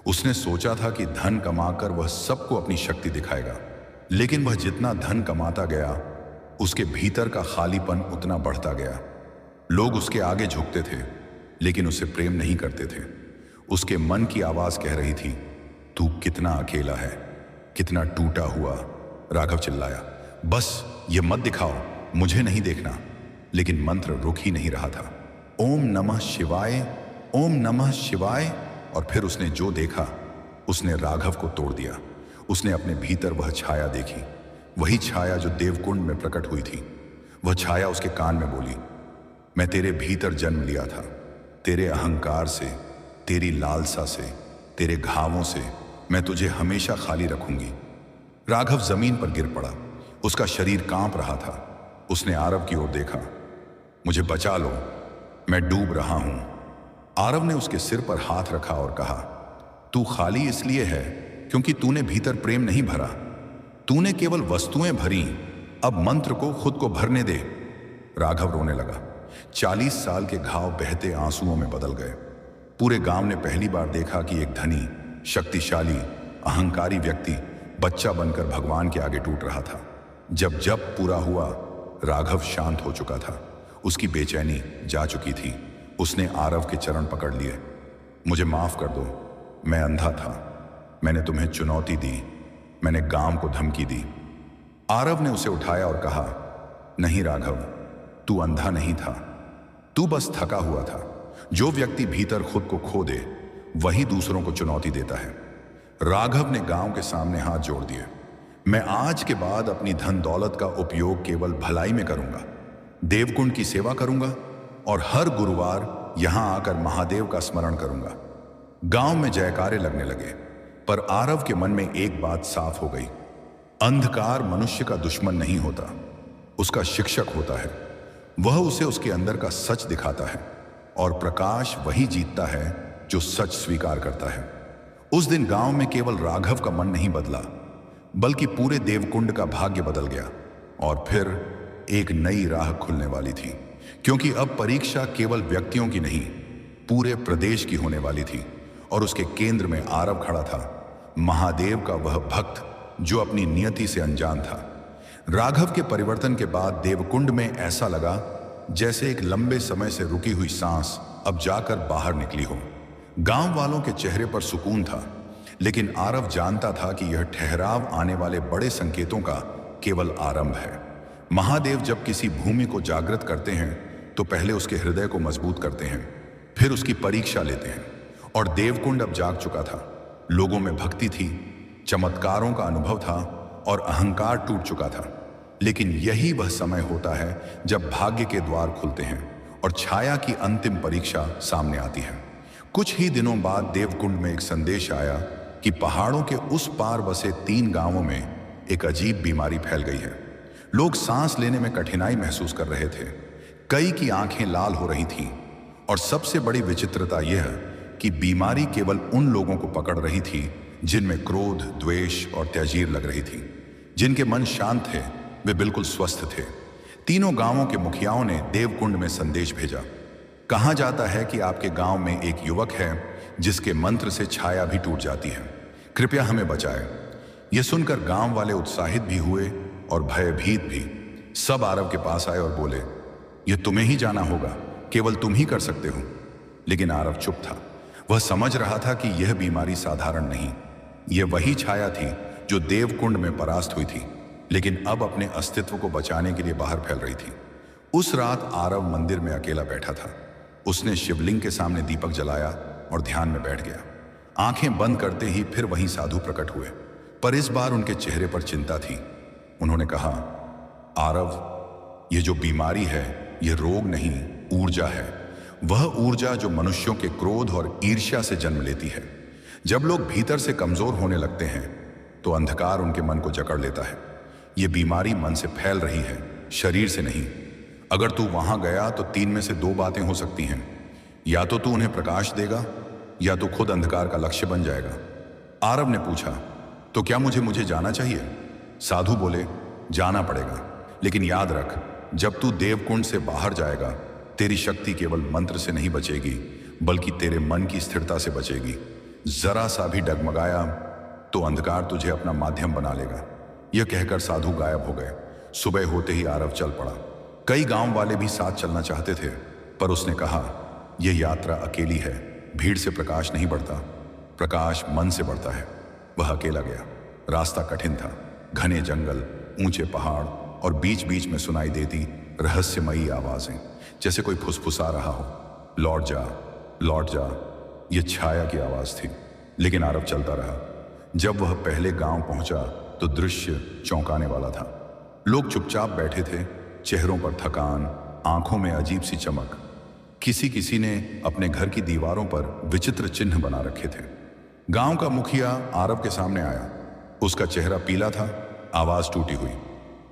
उसने सोचा था कि धन कमाकर वह सबको अपनी शक्ति दिखाएगा, लेकिन वह जितना धन कमाता गया, उसके भीतर का खालीपन उतना बढ़ता गया। लोग उसके आगे झुकते थे, लेकिन उसे प्रेम नहीं करते थे। उसके मन की आवाज कह रही थी, तू कितना अकेला है, कितना टूटा हुआ। राघव चिल्लाया। बस ये मत दिखाओ, मुझे नहीं देखना। लेकिन मंत्र रुक ही नहीं रहा था। ओम नमः शिवाय, ओम नमः शिवाय। और फिर उसने जो देखा उसने राघव को तोड़ दिया। उसने अपने भीतर वह छाया देखी, वही छाया जो देवकुंड में प्रकट हुई थी। वह छाया उसके कान में बोली, मैं तेरे भीतर जन्म लिया था, तेरे अहंकार से, तेरी लालसा से, तेरे घावों से मैं तुझे हमेशा खाली रखूंगी। राघव जमीन पर गिर पड़ा, उसका शरीर कांप रहा था। उसने आरव की ओर देखा। मुझे बचा लो, मैं डूब रहा हूं। आरव ने उसके सिर पर हाथ रखा और कहा, तू खाली इसलिए है क्योंकि तूने भीतर प्रेम नहीं भरा, तूने केवल वस्तुएं भरी। अब मंत्र को खुद को भरने दे। राघव रोने लगा। 40 साल के घाव बहते आंसुओं में बदल गए। पूरे गांव ने पहली बार देखा कि एक धनी, शक्तिशाली, अहंकारी व्यक्ति बच्चा बनकर भगवान के आगे टूट रहा था। जब जब पूरा हुआ, राघव शांत हो चुका था, उसकी बेचैनी जा चुकी थी। उसने आरव के चरण पकड़ लिए। मुझे माफ कर दो, मैं अंधा था, मैंने तुम्हें चुनौती दी, मैंने गांव को धमकी दी। आरव ने उसे उठाया और कहा, नहीं राघव, तू अंधा नहीं था, तू बस थका हुआ था। जो व्यक्ति भीतर खुद को खो दे वही दूसरों को चुनौती देता है। राघव ने गांव के सामने हाथ जोड़ दिए। मैं आज के बाद अपनी धन दौलत का उपयोग केवल भलाई में करूंगा, देवकुंड की सेवा करूंगा और हर गुरुवार यहां आकर महादेव का स्मरण करूंगा। गांव में जयकारे लगने लगे, पर आरव के मन में एक बात साफ हो गई, अंधकार मनुष्य का दुश्मन नहीं होता, उसका शिक्षक होता है। वह उसे उसके अंदर का सच दिखाता है और प्रकाश वही जीतता है जो सच स्वीकार करता है। उस दिन गांव में केवल राघव का मन नहीं बदला, बल्कि पूरे देवकुंड का भाग्य बदल गया। और फिर एक नई राह खुलने वाली थी, क्योंकि अब परीक्षा केवल व्यक्तियों की नहीं, पूरे प्रदेश की होने वाली थी। और उसके केंद्र में आरव खड़ा था, महादेव का वह भक्त जो अपनी नियति से अनजान था। राघव के परिवर्तन के बाद देवकुंड में ऐसा लगा जैसे एक लंबे समय से रुकी हुई सांस अब जाकर बाहर निकली हो। गांव वालों के चेहरे पर सुकून था, लेकिन आरव जानता था कि यह ठहराव आने वाले बड़े संकेतों का केवल आरंभ है। महादेव जब किसी भूमि को जागृत करते हैं तो पहले उसके हृदय को मजबूत करते हैं, फिर उसकी परीक्षा लेते हैं। और देवकुंड अब जाग चुका था। लोगों में भक्ति थी, चमत्कारों का अनुभव था और अहंकार टूट चुका था। लेकिन यही वह समय होता है जब भाग्य के द्वार खुलते हैं और छाया की अंतिम परीक्षा सामने आती है। कुछ ही दिनों बाद देवकुंड में एक संदेश आया कि पहाड़ों के उस पार बसे 3 गांवों में एक अजीब बीमारी फैल गई है। लोग सांस लेने में कठिनाई महसूस कर रहे थे, कई की आंखें लाल हो रही थीं, और सबसे बड़ी विचित्रता यह कि बीमारी केवल उन लोगों को पकड़ रही थी जिनमें क्रोध, द्वेष और त्याजीर लग रही थी। जिनके मन शांत थे वे बिल्कुल स्वस्थ थे। तीनों गांवों के मुखियाओं ने देवकुंड में संदेश भेजा। कहा जाता है कि आपके गांव में एक युवक है जिसके मंत्र से छाया भी टूट जाती है, कृपया हमें बचाएं। यह सुनकर गांव वाले उत्साहित भी हुए और भयभीत भी। सब आरव के पास आए और बोले, यह तुम्हें ही जाना होगा, केवल तुम ही कर सकते हो। लेकिन आरव चुप था। वह समझ रहा था कि यह बीमारी साधारण नहीं, यह वही छाया थी जो देवकुंड में परास्त हुई थी, लेकिन अब अपने अस्तित्व को बचाने के लिए बाहर फैल रही थी। उस रात आरव मंदिर में अकेला बैठा था। उसने शिवलिंग के सामने दीपक जलाया और ध्यान में बैठ गया। आंखें बंद करते ही फिर वही साधु प्रकट हुए, पर इस बार उनके चेहरे पर चिंता थी। उन्होंने कहा, आरव, यह जो बीमारी है यह रोग नहीं, ऊर्जा है। वह ऊर्जा जो मनुष्यों के क्रोध और ईर्ष्या से जन्म लेती है। जब लोग भीतर से कमजोर होने लगते हैं तो अंधकार उनके मन को जकड़ लेता है। यह बीमारी मन से फैल रही है, शरीर से नहीं। अगर तू वहां गया तो 3 में से 2 बातें हो सकती हैं, या तो तू उन्हें प्रकाश देगा या तो खुद अंधकार का लक्ष्य बन जाएगा। आरव ने पूछा, तो क्या मुझे जाना चाहिए? साधु बोले, जाना पड़ेगा, लेकिन याद रख, जब तू देवकुंड से बाहर जाएगा तेरी शक्ति केवल मंत्र से नहीं बचेगी, बल्कि तेरे मन की स्थिरता से बचेगी। जरा सा भी डगमगाया तो अंधकार तुझे अपना माध्यम बना लेगा। यह कहकर साधु गायब हो गए। सुबह होते ही आरव चल पड़ा। कई गांव वाले भी साथ चलना चाहते थे, पर उसने कहा, यह यात्रा अकेली है। भीड़ से प्रकाश नहीं बढ़ता, प्रकाश मन से बढ़ता है। वह अकेला गया। रास्ता कठिन था, घने जंगल, ऊंचे पहाड़ और बीच बीच में सुनाई देती रहस्यमयी आवाजें, जैसे कोई फुसफुसा रहा हो, लौट जा, लौट जा। यह छाया की आवाज थी। लेकिन आरव चलता रहा। जब वह पहले गांव पहुंचा तो दृश्य चौंकाने वाला था। लोग चुपचाप बैठे थे, चेहरों पर थकान, आंखों में अजीब सी चमक। किसी किसी ने अपने घर की दीवारों पर विचित्र चिन्ह बना रखे थे। गांव का मुखिया आरव के सामने आया। उसका चेहरा पीला था, आवाज टूटी हुई।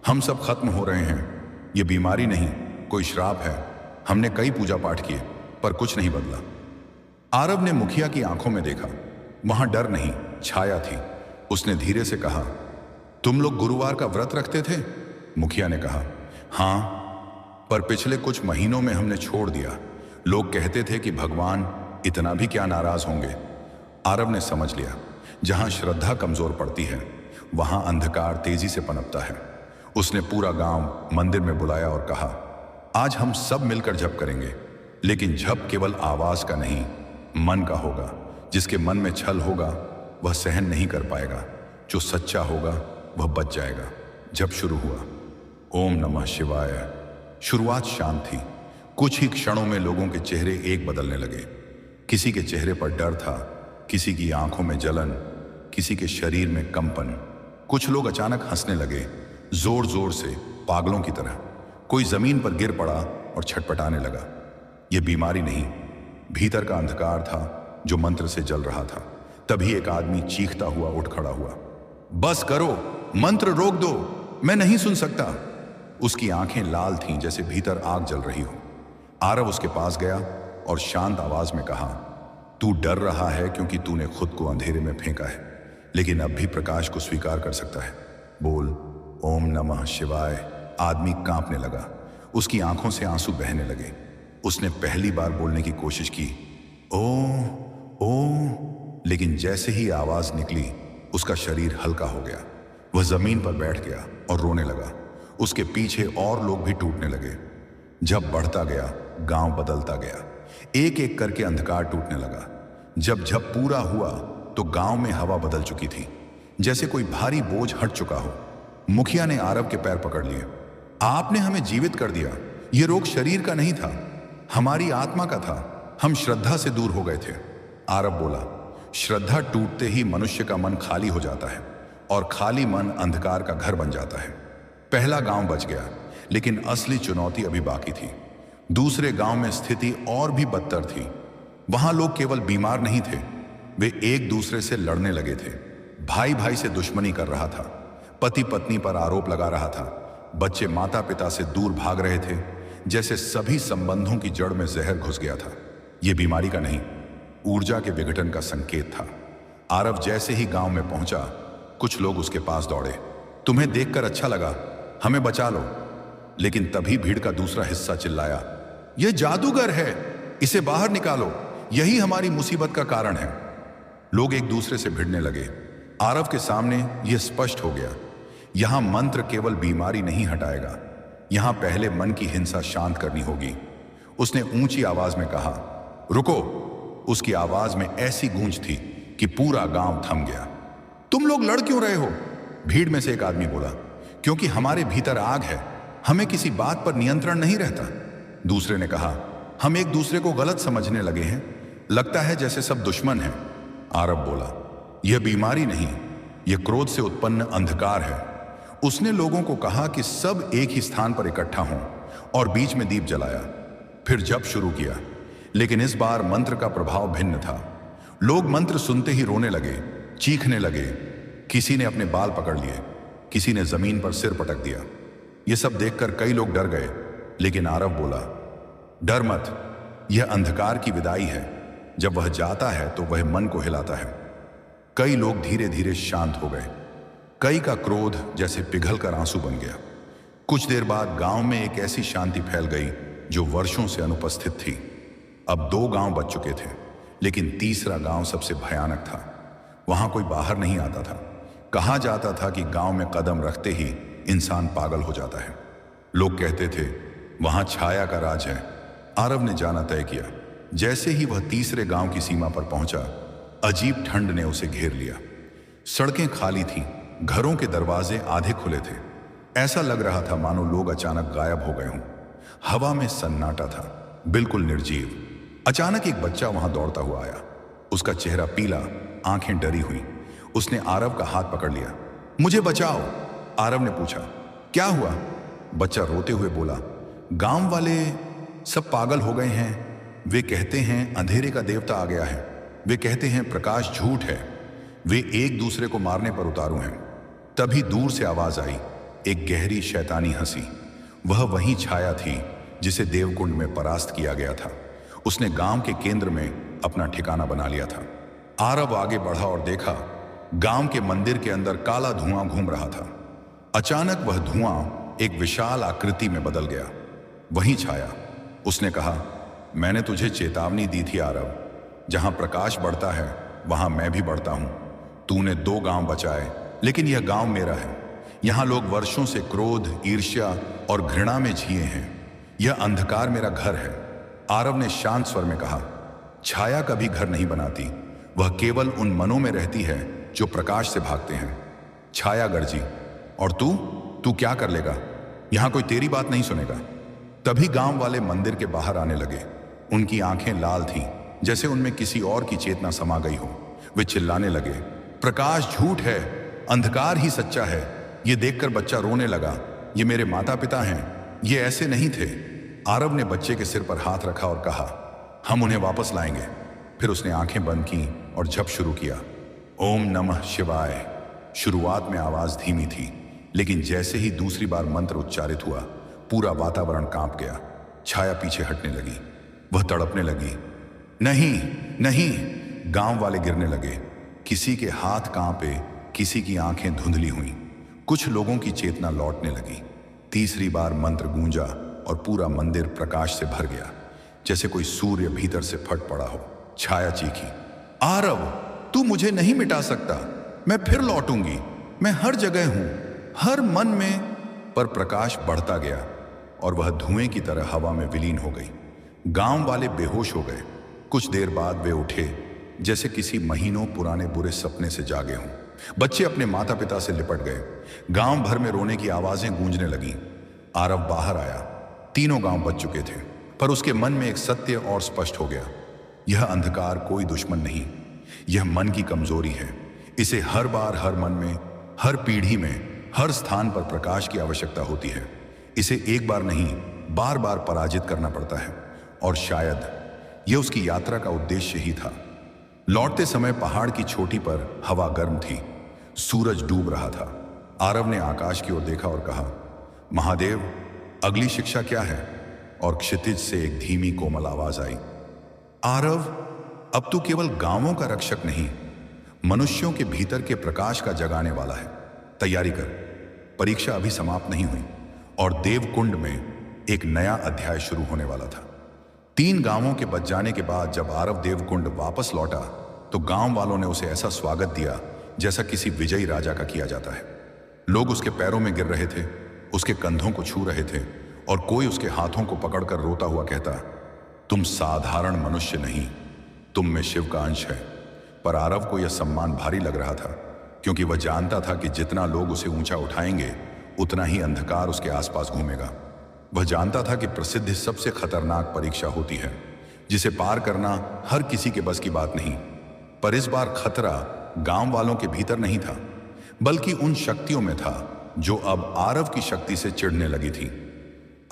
हम सब खत्म हो रहे हैं। ये बीमारी नहीं, कोई श्राप है। हमने कई पूजा पाठ किए पर कुछ नहीं बदला। आरव ने मुखिया की आंखों में देखा। वहां डर नहीं, छाया थी। उसने धीरे से कहा, तुम लोग गुरुवार का व्रत रखते थे? मुखिया ने कहा, हां, पर पिछले कुछ महीनों में हमने छोड़ दिया। लोग कहते थे कि भगवान इतना भी क्या नाराज होंगे। आरव ने समझ लिया, जहां श्रद्धा कमजोर पड़ती है वहां अंधकार तेजी से पनपता है। उसने पूरा गांव मंदिर में बुलाया और कहा, आज हम सब मिलकर जप करेंगे, लेकिन जप केवल आवाज का नहीं, मन का होगा। जिसके मन में छल होगा वह सहन नहीं कर पाएगा, जो सच्चा होगा वह बच जाएगा। जप शुरू हुआ। ओम नमः शिवाय। शुरुआत शांत थी। कुछ ही क्षणों में लोगों के चेहरे एक बदलने लगे। किसी के चेहरे पर डर था, किसी की आंखों में जलन, किसी के शरीर में कंपन। कुछ लोग अचानक हंसने लगे, जोर जोर से, पागलों की तरह। कोई जमीन पर गिर पड़ा और छटपटाने लगा। यह बीमारी नहीं, भीतर का अंधकार था जो मंत्र से जल रहा था। तभी एक आदमी चीखता हुआ उठ खड़ा हुआ, बस करो, मंत्र रोक दो, मैं नहीं सुन सकता। उसकी आंखें लाल थीं, जैसे भीतर आग जल रही हो। आरव उसके पास गया और शांत आवाज में कहा, तू डर रहा है क्योंकि तूने खुद को अंधेरे में फेंका है, लेकिन अब भी प्रकाश को स्वीकार कर सकता है। बोल ओम नमः शिवाय। आदमी कांपने लगा, उसकी आंखों से आंसू बहने लगे। उसने पहली बार बोलने की कोशिश की, ओ, लेकिन जैसे ही आवाज निकली उसका शरीर हल्का हो गया। वह जमीन पर बैठ गया और रोने लगा। उसके पीछे और लोग भी टूटने लगे। जब बढ़ता गया, गांव बदलता गया। एक एक करके अंधकार टूटने लगा। जब पूरा हुआ तो गांव में हवा बदल चुकी थी, जैसे कोई भारी बोझ हट चुका हो। मुखिया ने आरव के पैर पकड़ लिए। आपने हमें जीवित कर दिया। यह रोग शरीर का नहीं था, हमारी आत्मा का था। हम श्रद्धा से दूर हो गए थे। आरव बोला, श्रद्धा टूटते ही मनुष्य का मन खाली हो जाता है और खाली मन अंधकार का घर बन जाता है। पहला गांव बच गया, लेकिन असली चुनौती अभी बाकी थी। दूसरे गांव में स्थिति और भी बदतर थी। वहां लोग केवल बीमार नहीं थे, वे एक दूसरे से लड़ने लगे थे। भाई भाई से दुश्मनी कर रहा था, पति पत्नी पर आरोप लगा रहा था, बच्चे माता पिता से दूर भाग रहे थे, जैसे सभी संबंधों की जड़ में जहर घुस गया था। यह बीमारी का नहीं, ऊर्जा के विघटन का संकेत था। आरव जैसे ही गांव में पहुंचा, कुछ लोग उसके पास दौड़े। तुम्हें देखकर अच्छा लगा, हमें बचा लो। लेकिन तभी भीड़ का दूसरा हिस्सा चिल्लाया, यह जादूगर है, इसे बाहर निकालो, यही हमारी मुसीबत का कारण है। लोग एक दूसरे से भिड़ने लगे। आरव के सामने यह स्पष्ट हो गया, यहां मंत्र केवल बीमारी नहीं हटाएगा, यहां पहले मन की हिंसा शांत करनी होगी। उसने ऊंची आवाज में कहा, रुको। उसकी आवाज में ऐसी गूंज थी कि पूरा गांव थम गया। तुम लोग लड़ क्यों रहे हो? भीड़ में से एक आदमी बोला, क्योंकि हमारे भीतर आग है, हमें किसी बात पर नियंत्रण नहीं रहता। दूसरे ने कहा, हम एक दूसरे को गलत समझने लगे हैं, लगता है जैसे सब दुश्मन हैं। आरव बोला, यह बीमारी नहीं, यह क्रोध से उत्पन्न अंधकार है। उसने लोगों को कहा कि सब एक ही स्थान पर इकट्ठा हों और बीच में दीप जलाया। फिर जप शुरू किया, लेकिन इस बार मंत्र का प्रभाव भिन्न था। लोग मंत्र सुनते ही रोने लगे, चीखने लगे। किसी ने अपने बाल पकड़ लिए, किसी ने जमीन पर सिर पटक दिया। यह सब देखकर कई लोग डर गए, लेकिन आरव बोला, डर मत, यह अंधकार की विदाई है। जब वह जाता है तो वह मन को हिलाता है। कई लोग धीरे धीरे शांत हो गए, कई का क्रोध जैसे पिघल कर आंसू बन गया। कुछ देर बाद गांव में एक ऐसी शांति फैल गई जो वर्षों से अनुपस्थित थी। अब 2 गांव बच चुके थे, लेकिन तीसरा गांव सबसे भयानक था। वहां कोई बाहर नहीं आता था। कहा जाता था कि गांव में कदम रखते ही इंसान पागल हो जाता है। लोग कहते थे वहां छाया का राज है। आरव ने जाना तय किया। जैसे ही वह तीसरे गांव की सीमा पर पहुंचा, अजीब ठंड ने उसे घेर लिया। सड़कें खाली थीं, घरों के दरवाजे आधे खुले थे। ऐसा लग रहा था मानो लोग अचानक गायब हो गए हों। हवा में सन्नाटा था, बिल्कुल निर्जीव। अचानक एक बच्चा वहां दौड़ता हुआ आया। उसका चेहरा पीला, आंखें डरी हुई। उसने आरव का हाथ पकड़ लिया। मुझे बचाओ, आरव ने पूछा। क्या हुआ? बच्चा रोते हुए बोला, गांव वाले सब पागल हो गए हैं। वे कहते हैं अंधेरे का देवता आ गया है। वे कहते हैं प्रकाश झूठ है। वे एक दूसरे को मारने पर उतारू हैं। तभी दूर से आवाज आई, एक गहरी शैतानी हंसी। वह वही छाया थी जिसे देवकुंड में परास्त किया गया था। उसने गांव के केंद्र में अपना ठिकाना बना लिया था। आरव आगे बढ़ा और देखा, गांव के मंदिर के अंदर काला धुआं घूम रहा था। अचानक वह धुआं एक विशाल आकृति में बदल गया। वहीं छाया। उसने कहा, मैंने तुझे चेतावनी दी थी आरव, जहां प्रकाश बढ़ता है वहां मैं भी बढ़ता हूं। तूने 2 गांव बचाए, लेकिन यह गांव मेरा है। यहां लोग वर्षों से क्रोध, ईर्ष्या और घृणा में जिए हैं। यह अंधकार मेरा घर है। आरव ने शांत स्वर में कहा, छाया कभी घर नहीं बनाती, वह केवल उन मनों में रहती है जो प्रकाश से भागते हैं। छाया गर्जी, और तू क्या कर लेगा? यहां कोई तेरी बात नहीं सुनेगा। तभी गांव वाले मंदिर के बाहर आने लगे। उनकी आंखें लाल थीं, जैसे उनमें किसी और की चेतना समा गई हो। वे चिल्लाने लगे, प्रकाश झूठ है, अंधकार ही सच्चा है। यह देखकर बच्चा रोने लगा। ये मेरे माता पिता हैं, ये ऐसे नहीं थे। आरव ने बच्चे के सिर पर हाथ रखा और कहा, हम उन्हें वापस लाएंगे। फिर उसने आंखें बंद की और जप शुरू किया, ओम नमः शिवाय। शुरुआत में आवाज धीमी थी, लेकिन जैसे ही दूसरी बार मंत्र उच्चारित हुआ, पूरा वातावरण कांप गया। छाया पीछे हटने लगी। वह तड़पने लगी, नहीं नहीं। गांव वाले गिरने लगे। किसी के हाथ कांपे, किसी की आंखें धुंधली हुईं। कुछ लोगों की चेतना लौटने लगी। तीसरी बार मंत्र गूंजा और पूरा मंदिर प्रकाश से भर गया, जैसे कोई सूर्य भीतर से फट पड़ा हो। छाया चीखी, आरव, तू मुझे नहीं मिटा सकता। मैं फिर लौटूंगी। मैं हर जगह हूं, हर मन में। पर प्रकाश बढ़ता गया और वह धुएं की तरह हवा में विलीन हो गई। गांव वाले बेहोश हो गए। कुछ देर बाद वे उठे, जैसे किसी महीनों पुराने बुरे सपने से जागे हों। बच्चे अपने माता पिता से लिपट गए। गांव भर में रोने की आवाजें गूंजने लगीं। आरव बाहर आया। तीनों गांव बच चुके थे, पर उसके मन में एक सत्य और स्पष्ट हो गया। यह अंधकार कोई दुश्मन नहीं, यह मन की कमजोरी है। इसे हर बार, हर मन में, हर पीढ़ी में, हर स्थान पर प्रकाश की आवश्यकता होती है। इसे एक बार नहीं, बार बार पराजित करना पड़ता है। और शायद यह उसकी यात्रा का उद्देश्य ही था। लौटते समय पहाड़ की चोटी पर हवा गर्म थी। सूरज डूब रहा था। आरव ने आकाश की ओर देखा और कहा, महादेव, अगली शिक्षा क्या है? और क्षितिज से एक धीमी कोमल आवाज आई, आरव, अब तू केवल गांवों का रक्षक नहीं, मनुष्यों के भीतर के प्रकाश का जगाने वाला है। तैयारी कर, परीक्षा अभी समाप्त नहीं हुई और देवकुंड में एक नया अध्याय शुरू होने वाला था। 3 गांवों के बच जाने के बाद जब आरव देवकुंड वापस लौटा, तो गांव वालों ने उसे ऐसा स्वागत दिया जैसा किसी विजयी राजा का किया जाता है। लोग उसके पैरों में गिर रहे थे, उसके कंधों को छू रहे थे, और कोई उसके हाथों को पकड़कर रोता हुआ कहता, तुम साधारण मनुष्य नहीं, तुम में शिव का अंश है। पर आरव को यह सम्मान भारी लग रहा था, क्योंकि वह जानता था कि जितना लोग उसे ऊंचा उठाएंगे, उतना ही अंधकार उसके आसपास घूमेगा। वह जानता था कि प्रसिद्धि सबसे खतरनाक परीक्षा होती है, जिसे पार करना हर किसी के बस की बात नहीं। पर इस बार खतरा गांव वालों के भीतर नहीं था, बल्कि उन शक्तियों में था जो अब आरव की शक्ति से चिढ़ने लगी थी।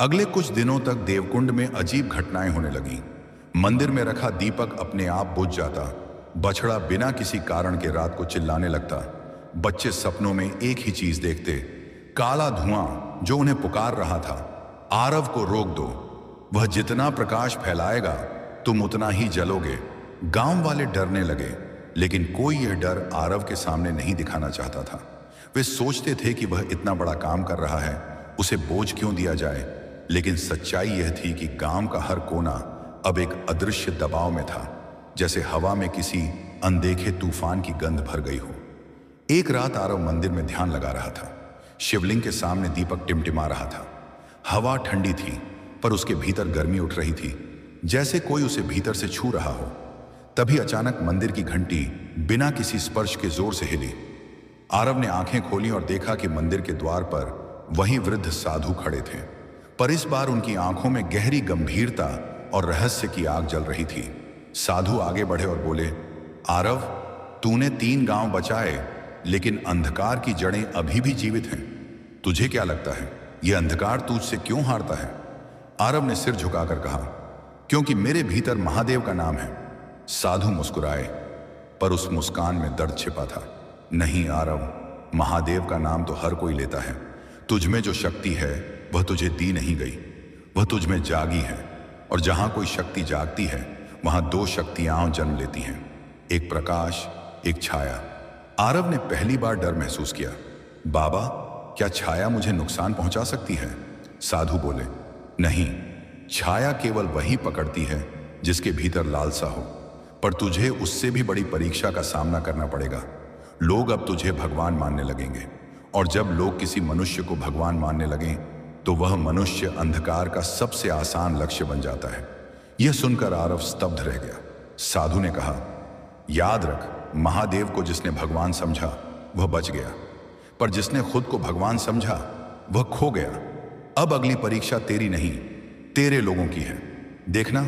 अगले कुछ दिनों तक देवकुंड में अजीब घटनाएं होने लगीं। मंदिर में रखा दीपक अपने आप बुझ जाता, बछड़ा बिना किसी कारण के रात को चिल्लाने लगता, बच्चे सपनों में एक ही चीज देखते, काला धुआं जो उन्हें पुकार रहा था, आरव को रोक दो, वह जितना प्रकाश फैलाएगा तुम उतना ही जलोगे। गांव वाले डरने लगे, लेकिन कोई यह डर आरव के सामने नहीं दिखाना चाहता था। वे सोचते थे कि वह इतना बड़ा काम कर रहा है, उसे बोझ क्यों दिया जाए। लेकिन सच्चाई यह थी कि गांव का हर कोना अब एक अदृश्य दबाव में था, जैसे हवा में किसी अनदेखे तूफान की गंध भर गई हो। एक रात आरव मंदिर में ध्यान लगा रहा था। शिवलिंग के सामने दीपक टिमटिमा रहा था। हवा ठंडी थी, पर उसके भीतर गर्मी उठ रही थी, जैसे कोई उसे भीतर से छू रहा हो। तभी अचानक मंदिर की घंटी बिना किसी स्पर्श के जोर से हिली। आरव ने आंखें खोली और देखा कि मंदिर के द्वार पर वही वृद्ध साधु खड़े थे, पर इस बार उनकी आंखों में गहरी गंभीरता और रहस्य की आग जल रही थी। साधु आगे बढ़े और बोले, आरव, तूने 3 गांव बचाए, लेकिन अंधकार की जड़ें अभी भी जीवित हैं। तुझे क्या लगता है यह अंधकार तुझसे क्यों हारता है? आरव ने सिर झुकाकर कहा, क्योंकि मेरे भीतर महादेव का नाम है। साधु मुस्कुराए, पर उस मुस्कान में दर्द छिपा था। नहीं आरव, महादेव का नाम तो हर कोई लेता है। तुझ में जो शक्ति है वह तुझे दी नहीं गई, वह तुझ में जागी है। और जहां कोई शक्ति जागती है वहां 2 शक्तियां जन्म लेती हैं, एक प्रकाश, एक छाया। आरव ने पहली बार डर महसूस किया। बाबा, क्या छाया मुझे नुकसान पहुंचा सकती है? साधु बोले, नहीं, छाया केवल वही पकड़ती है जिसके भीतर लालसा हो। पर तुझे उससे भी बड़ी परीक्षा का सामना करना पड़ेगा। लोग अब तुझे भगवान मानने लगेंगे, और जब लोग किसी मनुष्य को भगवान मानने लगें तो वह मनुष्य अंधकार का सबसे आसान लक्ष्य बन जाता है। यह सुनकर आरव स्तब्ध रह गया। साधु ने कहा, याद रख, महादेव को जिसने भगवान समझा वह बच गया, पर जिसने खुद को भगवान समझा वह खो गया। अब अगली परीक्षा तेरी नहीं, तेरे लोगों की है। देखना,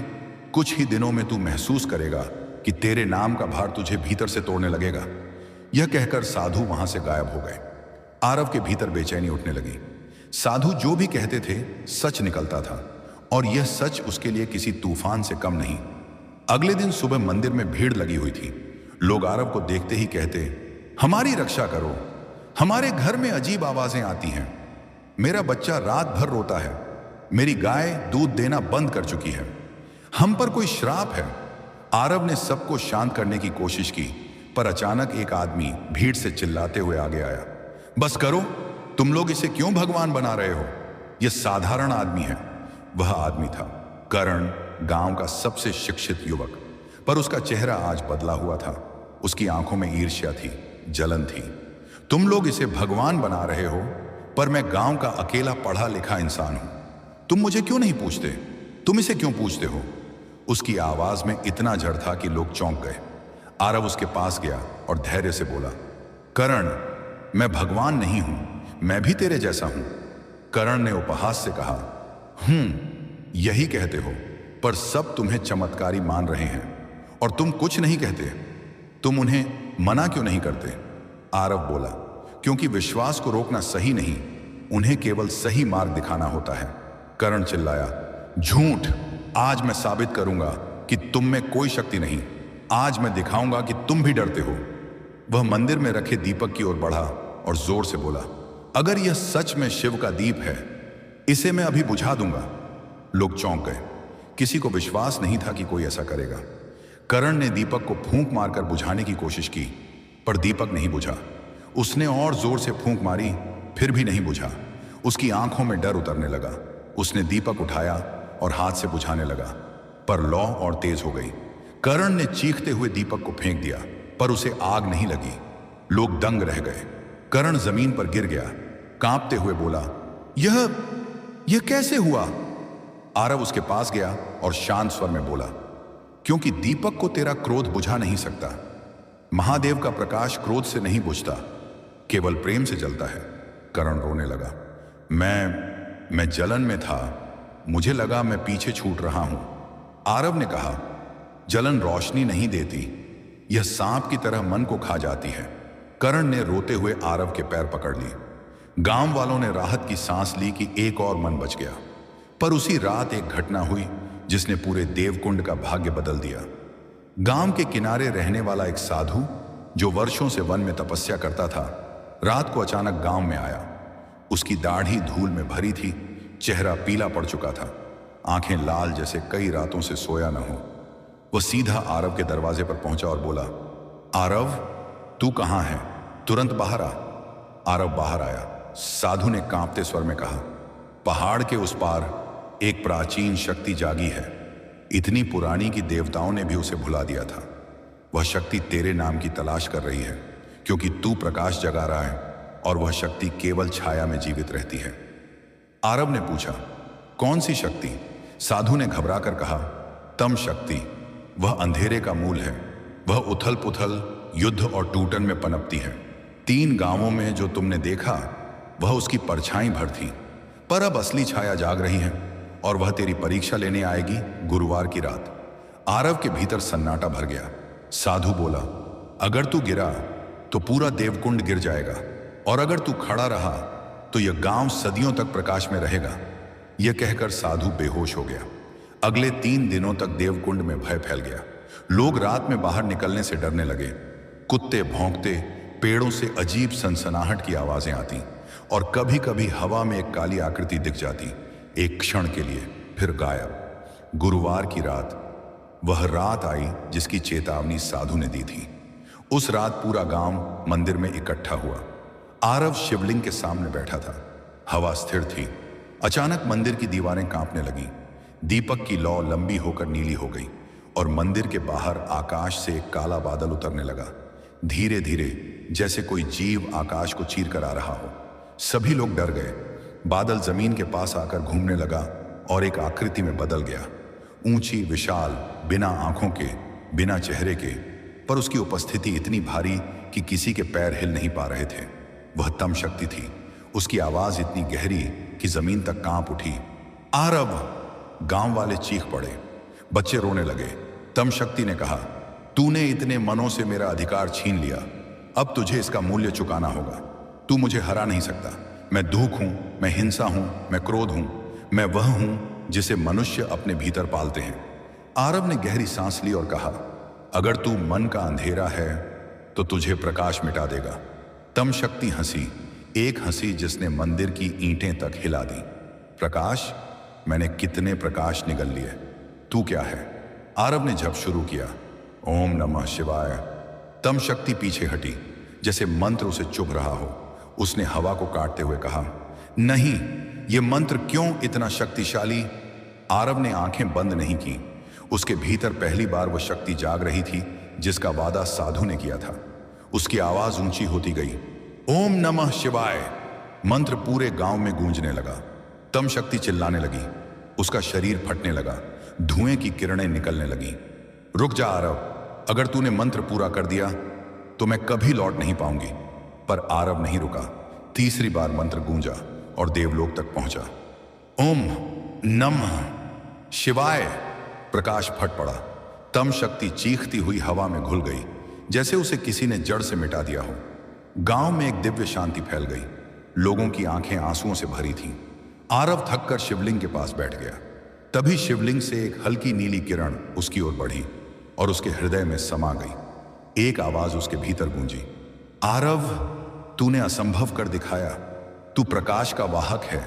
कुछ ही दिनों में तू महसूस करेगा कि तेरे नाम का भार तुझे भीतर से तोड़ने लगेगा। यह कहकर साधु वहां से गायब हो गए। आरव के भीतर बेचैनी उठने लगी। साधु जो भी कहते थे सच निकलता था, और यह सच उसके लिए किसी तूफान से कम नहीं। अगले दिन सुबह मंदिर में भीड़ लगी हुई थी। लोग आरव को देखते ही कहते, हमारी रक्षा करो, हमारे घर में अजीब आवाजें आती हैं, मेरा बच्चा रात भर रोता है, मेरी गाय दूध देना बंद कर चुकी है, हम पर कोई श्राप है। आरव ने सबको शांत करने की कोशिश की, पर अचानक एक आदमी भीड़ से चिल्लाते हुए आगे आया, बस करो, तुम लोग इसे क्यों भगवान बना रहे हो? यह साधारण आदमी है। वह आदमी था करण, गांव का सबसे शिक्षित युवक, पर उसका चेहरा आज बदला हुआ था। उसकी आंखों में ईर्ष्या थी, जलन थी। तुम लोग इसे भगवान बना रहे हो, पर मैं गांव का अकेला पढ़ा लिखा इंसान हूं। तुम मुझे क्यों नहीं पूछते? तुम इसे क्यों पूछते हो? उसकी आवाज में इतना जड़ था कि लोग चौंक गए। आरव उसके पास गया और धैर्य से बोला, करण, मैं भगवान नहीं हूं, मैं भी तेरे जैसा हूं। करण ने उपहास से कहा, यही कहते हो, पर सब तुम्हें चमत्कारी मान रहे हैं और तुम कुछ नहीं कहते। तुम उन्हें मना क्यों नहीं करते? आरव बोला, क्योंकि विश्वास को रोकना सही नहीं, उन्हें केवल सही मार्ग दिखाना होता है। करण चिल्लाया, झूठ! आज मैं साबित करूंगा कि तुम में कोई शक्ति नहीं। आज मैं दिखाऊंगा कि तुम भी डरते हो। वह मंदिर में रखे दीपक की ओर बढ़ा और जोर से बोला, अगर यह सच में शिव का दीप है, इसे मैं अभी बुझा दूंगा। लोग चौंक गए। किसी को विश्वास नहीं था कि कोई ऐसा करेगा। करण ने दीपक को फूंक मारकर बुझाने की कोशिश की, पर दीपक नहीं बुझा। उसने और जोर से फूंक मारी, फिर भी नहीं बुझा। उसकी आंखों में डर उतरने लगा। उसने दीपक उठाया और हाथ से बुझाने लगा, पर लौ और तेज हो गई। करण ने चीखते हुए दीपक को फेंक दिया, पर उसे आग नहीं लगी। लोग दंग रह गए। करण जमीन पर गिर गया, कांपते हुए बोला, यह कैसे हुआ? आरव उसके पास गया और शांत स्वर में बोला, क्योंकि दीपक को तेरा क्रोध बुझा नहीं सकता। महादेव का प्रकाश क्रोध से नहीं बुझता, केवल प्रेम से जलता है। करण रोने लगा। मैं जलन में था, मुझे लगा मैं पीछे छूट रहा हूं। आरव ने कहा, जलन रोशनी नहीं देती, यह सांप की तरह मन को खा जाती है। करण ने रोते हुए आरव के पैर पकड़ लिए। गांव वालों ने राहत की सांस ली कि एक और मन बच गया। पर उसी रात एक घटना हुई जिसने पूरे देवकुंड का भाग्य बदल दिया। गांव के किनारे रहने वाला एक साधु, जो वर्षों से वन में तपस्या करता था, रात को अचानक गांव में आया। उसकी दाढ़ी धूल में भरी थी, चेहरा पीला पड़ चुका था, आंखें लाल जैसे कई रातों से सोया न हो। वह सीधा आरव के दरवाजे पर पहुंचा और बोला, आरव, तू कहां है? तुरंत बाहर आ। आरव बाहर आया। साधु ने कांपते स्वर में कहा, पहाड़ के उस पार एक प्राचीन शक्ति जागी है, इतनी पुरानी कि देवताओं ने भी उसे भुला दिया था। वह शक्ति तेरे नाम की तलाश कर रही है, क्योंकि तू प्रकाश जगा रहा है और वह शक्ति केवल छाया में जीवित रहती है। आरव ने पूछा, कौन सी शक्ति? साधु ने घबराकर कहा, तम शक्ति। वह अंधेरे का मूल है, वह उथल पुथल, युद्ध और टूटन में पनपती है। 3 गांवों में जो तुमने देखा वह उसकी परछाई भर थी, पर अब असली छाया जाग रही है और वह तेरी परीक्षा लेने आएगी गुरुवार की रात। आरव के भीतर सन्नाटा भर गया। साधु बोला, अगर तू गिरा तो पूरा देवकुंड गिर जाएगा, और अगर तू खड़ा रहा तो यह गांव सदियों तक प्रकाश में रहेगा। यह कहकर साधु बेहोश हो गया। अगले 3 दिनों तक देवकुंड में भय फैल गया। लोग रात में बाहर निकलने से डरने लगे। कुत्ते भौंकते, पेड़ों से अजीब सनसनाहट की आवाजें आती, और कभी कभी हवा में एक काली आकृति दिख जाती, एक क्षण के लिए, फिर गायब। गुरुवार की रात वह रात आई जिसकी चेतावनी साधु ने दी थी। उस रात पूरा गांव मंदिर में इकट्ठा हुआ। आरव शिवलिंग के सामने बैठा था। हवा स्थिर थी। अचानक मंदिर की दीवारें कांपने लगीं। दीपक की लौ लंबी होकर नीली हो गई, और मंदिर के बाहर आकाश से एक काला बादल उतरने लगा, धीरे धीरे, जैसे कोई जीव आकाश को चीर कर आ रहा हो। सभी लोग डर गए। बादल जमीन के पास आकर घूमने लगा और एक आकृति में बदल गया, ऊंची, विशाल, बिना आंखों के, बिना चेहरे के, पर उसकी उपस्थिति इतनी भारी कि किसी के पैर हिल नहीं पा रहे थे। वह तम शक्ति थी। उसकी आवाज इतनी गहरी कि जमीन तक कांप उठी। आरव! गांव वाले चीख पड़े। बच्चे रोने लगे। तम शक्ति ने कहा, तूने इतने मनों से मेरा अधिकार छीन लिया, अब तुझे इसका मूल्य चुकाना होगा। तू मुझे हरा नहीं सकता। मैं दुख हूं, मैं हिंसा हूं, मैं क्रोध हूं, मैं वह हूं जिसे मनुष्य अपने भीतर पालते हैं। आरव ने गहरी सांस ली और कहा, अगर तू मन का अंधेरा है तो तुझे प्रकाश मिटा देगा। तम शक्ति हंसी, एक हंसी जिसने मंदिर की ईंटें तक हिला दी। प्रकाश? मैंने कितने प्रकाश निगल लिए। तू क्या है? आरव ने जप शुरू किया, ओम नमः शिवाय। तम शक्ति पीछे हटी, जैसे मंत्र उसे चुभ रहा हो। उसने हवा को काटते हुए कहा, नहीं, यह मंत्र क्यों इतना शक्तिशाली? आरव ने आंखें बंद नहीं की। उसके भीतर पहली बार वह शक्ति जाग रही थी जिसका वादा साधु ने किया था। उसकी आवाज ऊंची होती गई, ओम नमः शिवाय। मंत्र पूरे गांव में गूंजने लगा। तम शक्ति चिल्लाने लगी। उसका शरीर फटने लगा, धुएं की किरणें निकलने लगी। रुक जा आरव, अगर तूने मंत्र पूरा कर दिया तो मैं कभी लौट नहीं पाऊंगी। पर आरव नहीं रुका। तीसरी बार मंत्र गूंजा और देवलोक तक पहुंचा। ओम नमः शिवाय। प्रकाश फट पड़ा। तम शक्ति चीखती हुई हवा में घुल गई, जैसे उसे किसी ने जड़ से मिटा दिया हो। गांव में एक दिव्य शांति फैल गई। लोगों की आंखें आंसुओं से भरी थीं। आरव थककर शिवलिंग के पास बैठ गया। तभी शिवलिंग से एक हल्की नीली किरण उसकी ओर बढ़ी और उसके हृदय में समा गई। एक आवाज उसके भीतर गूंजी, आरव, तूने असंभव कर दिखाया। तू प्रकाश का वाहक है।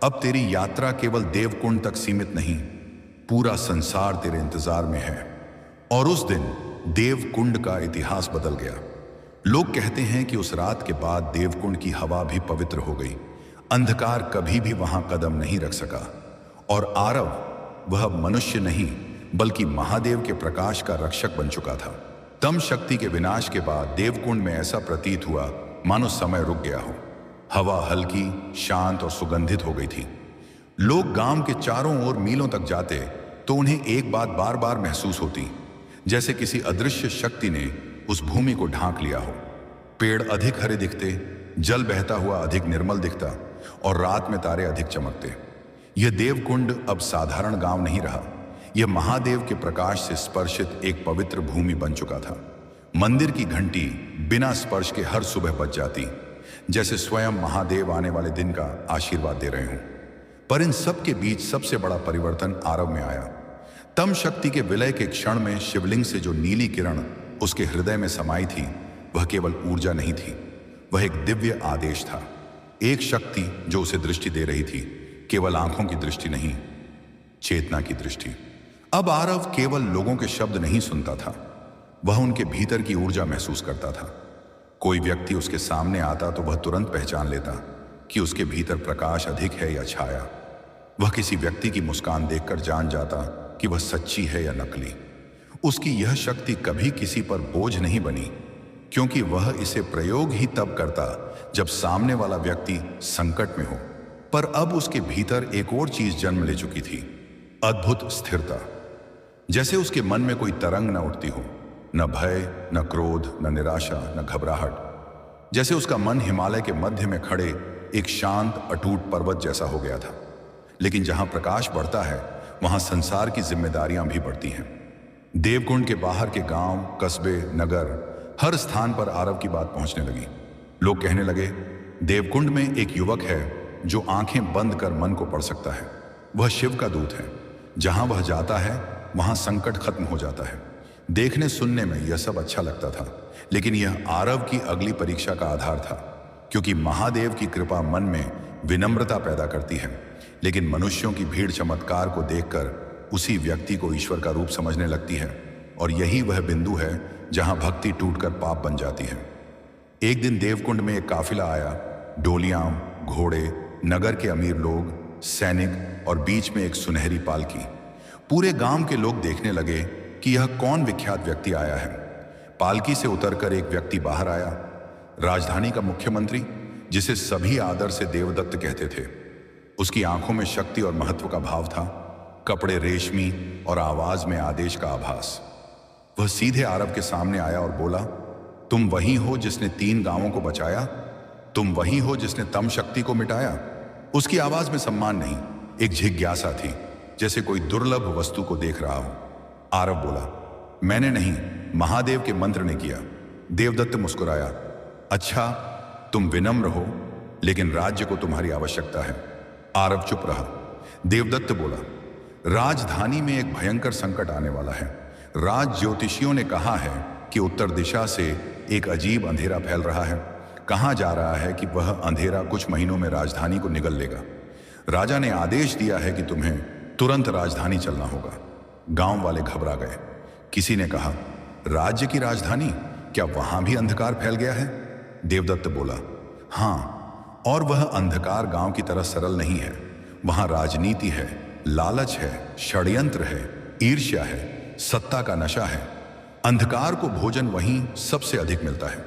अब तेरी यात्रा केवल देवकुंड तक सीमित नहीं, पूरा संसार तेरे इंतजार में है। और उस दिन देवकुंड का इतिहास बदल गया। लोग कहते हैं कि उस रात के बाद देवकुंड की हवा भी पवित्र हो गई। अंधकार कभी भी वहां कदम नहीं रख सका। और आरव, वह मनुष्य नहीं बल्कि महादेव के प्रकाश का रक्षक बन चुका था। तम शक्ति के विनाश के बाद देवकुंड में ऐसा प्रतीत हुआ मानो समय रुक गया हो। हवा हल्की, शांत और सुगंधित हो गई थी। लोग गांव के चारों ओर मीलों तक जाते तो उन्हें एक बात बार बार महसूस होती, जैसे किसी अदृश्य शक्ति ने उस भूमि को ढांक लिया हो। पेड़ अधिक हरे दिखते, जल बहता हुआ अधिक निर्मल दिखता और रात में तारे अधिक चमकते। यह देवकुंड अब साधारण गांव नहीं रहा। यह महादेव के प्रकाश से स्पर्शित एक पवित्र भूमि बन चुका था। मंदिर की घंटी बिना स्पर्श के हर सुबह बज जाती, जैसे स्वयं महादेव आने वाले दिन का आशीर्वाद दे रहे हों। पर इन सब के बीच सबसे बड़ा परिवर्तन आरव में आया। तम शक्ति के विलय के क्षण में शिवलिंग से जो नीली किरण उसके हृदय में समाई थी, वह केवल ऊर्जा नहीं थी, वह एक दिव्य आदेश था। एक शक्ति जो उसे दृष्टि दे रही थी, केवल आंखों की दृष्टि नहीं, चेतना की दृष्टि। अब आरव केवल लोगों के शब्द नहीं सुनता था, वह उनके भीतर की ऊर्जा महसूस करता था। कोई व्यक्ति उसके सामने आता तो वह तुरंत पहचान लेता कि उसके भीतर प्रकाश अधिक है या छाया। वह किसी व्यक्ति की मुस्कान देखकर जान जाता कि वह सच्ची है या नकली। उसकी यह शक्ति कभी किसी पर बोझ नहीं बनी, क्योंकि वह इसे प्रयोग ही तब करता जब सामने वाला व्यक्ति संकट में हो। पर अब उसके भीतर एक और चीज जन्म ले चुकी थी, अद्भुत स्थिरता। जैसे उसके मन में कोई तरंग न उठती हो, न भय, न क्रोध, न निराशा, न घबराहट। जैसे उसका मन हिमालय के मध्य में खड़े एक शांत अटूट पर्वत जैसा हो गया था। लेकिन जहां प्रकाश बढ़ता है वहां संसार की जिम्मेदारियां भी बढ़ती हैं। देवकुंड के बाहर के गांव, कस्बे, नगर, हर स्थान पर आरव की बात पहुंचने लगी। लोग कहने लगे, देवकुंड में एक युवक है जो आंखें बंद कर मन को पढ़ सकता है। वह शिव का दूत है। जहां वह जाता है वहां संकट खत्म हो जाता है। देखने सुनने में यह सब अच्छा लगता था, लेकिन यह आरव की अगली परीक्षा का आधार था, क्योंकि महादेव की कृपा मन में विनम्रता पैदा करती है, लेकिन मनुष्यों की भीड़ चमत्कार को देखकर उसी व्यक्ति को ईश्वर का रूप समझने लगती है। और यही वह बिंदु है जहां भक्ति टूटकर पाप बन जाती है। एक दिन देवकुंड में एक काफिला आया। डोलियां, घोड़े, नगर के अमीर लोग, सैनिक और बीच में एक सुनहरी पालकी। पूरे गांव के लोग देखने लगे कि यह कौन विख्यात व्यक्ति आया है। पालकी से उतरकर एक व्यक्ति बाहर आया, राजधानी का मुख्यमंत्री, जिसे सभी आदर से देवदत्त कहते थे। उसकी आंखों में शक्ति और महत्व का भाव था, कपड़े रेशमी और आवाज में आदेश का आभास। वह सीधे आरव के सामने आया और बोला, तुम वही हो जिसने 3 गांवों को बचाया? तुम वही हो जिसने तम शक्ति को मिटाया? उसकी आवाज में सम्मान नहीं, एक जिज्ञासा थी, जैसे कोई दुर्लभ वस्तु को देख रहा हो। आरव बोला, मैंने नहीं, महादेव के मंत्र ने किया। देवदत्त मुस्कुराया, अच्छा, तुम विनम्र हो, लेकिन राज्य को तुम्हारी आवश्यकता है। आरव चुप रहा। देवदत्त बोला, राजधानी में एक भयंकर संकट आने वाला है। राज ज्योतिषियों ने कहा है कि उत्तर दिशा से एक अजीब अंधेरा फैल रहा है। कहा जा रहा है कि वह अंधेरा कुछ महीनों में राजधानी को निगल लेगा। राजा ने आदेश दिया है कि तुम्हें तुरंत राजधानी चलना होगा। गांव वाले घबरा गए। किसी ने कहा, राज्य की राजधानी, क्या वहां भी अंधकार फैल गया है? देवदत्त बोला, हां, और वह अंधकार गांव की तरह सरल नहीं है। वहां राजनीति है, लालच है, षड्यंत्र है, ईर्ष्या है, सत्ता का नशा है। अंधकार को भोजन वहीं सबसे अधिक मिलता है।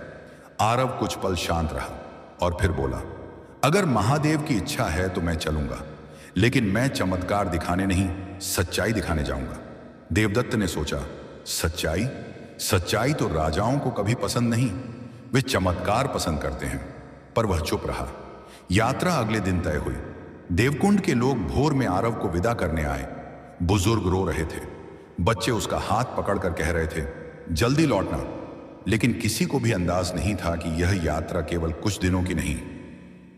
आरव कुछ पल शांत रहा और फिर बोला, अगर महादेव की इच्छा है तो मैं चलूंगा, लेकिन मैं चमत्कार दिखाने नहीं, सच्चाई दिखाने जाऊंगा। देवदत्त ने सोचा, सच्चाई? सच्चाई तो राजाओं को कभी पसंद नहीं, वे चमत्कार पसंद करते हैं। पर वह चुप रहा। यात्रा अगले दिन तय हुई। देवकुंड के लोग भोर में आरव को विदा करने आए। बुजुर्ग रो रहे थे, बच्चे उसका हाथ पकड़कर कह रहे थे, जल्दी लौटना। लेकिन किसी को भी अंदाज नहीं था कि यह यात्रा केवल कुछ दिनों की नहीं,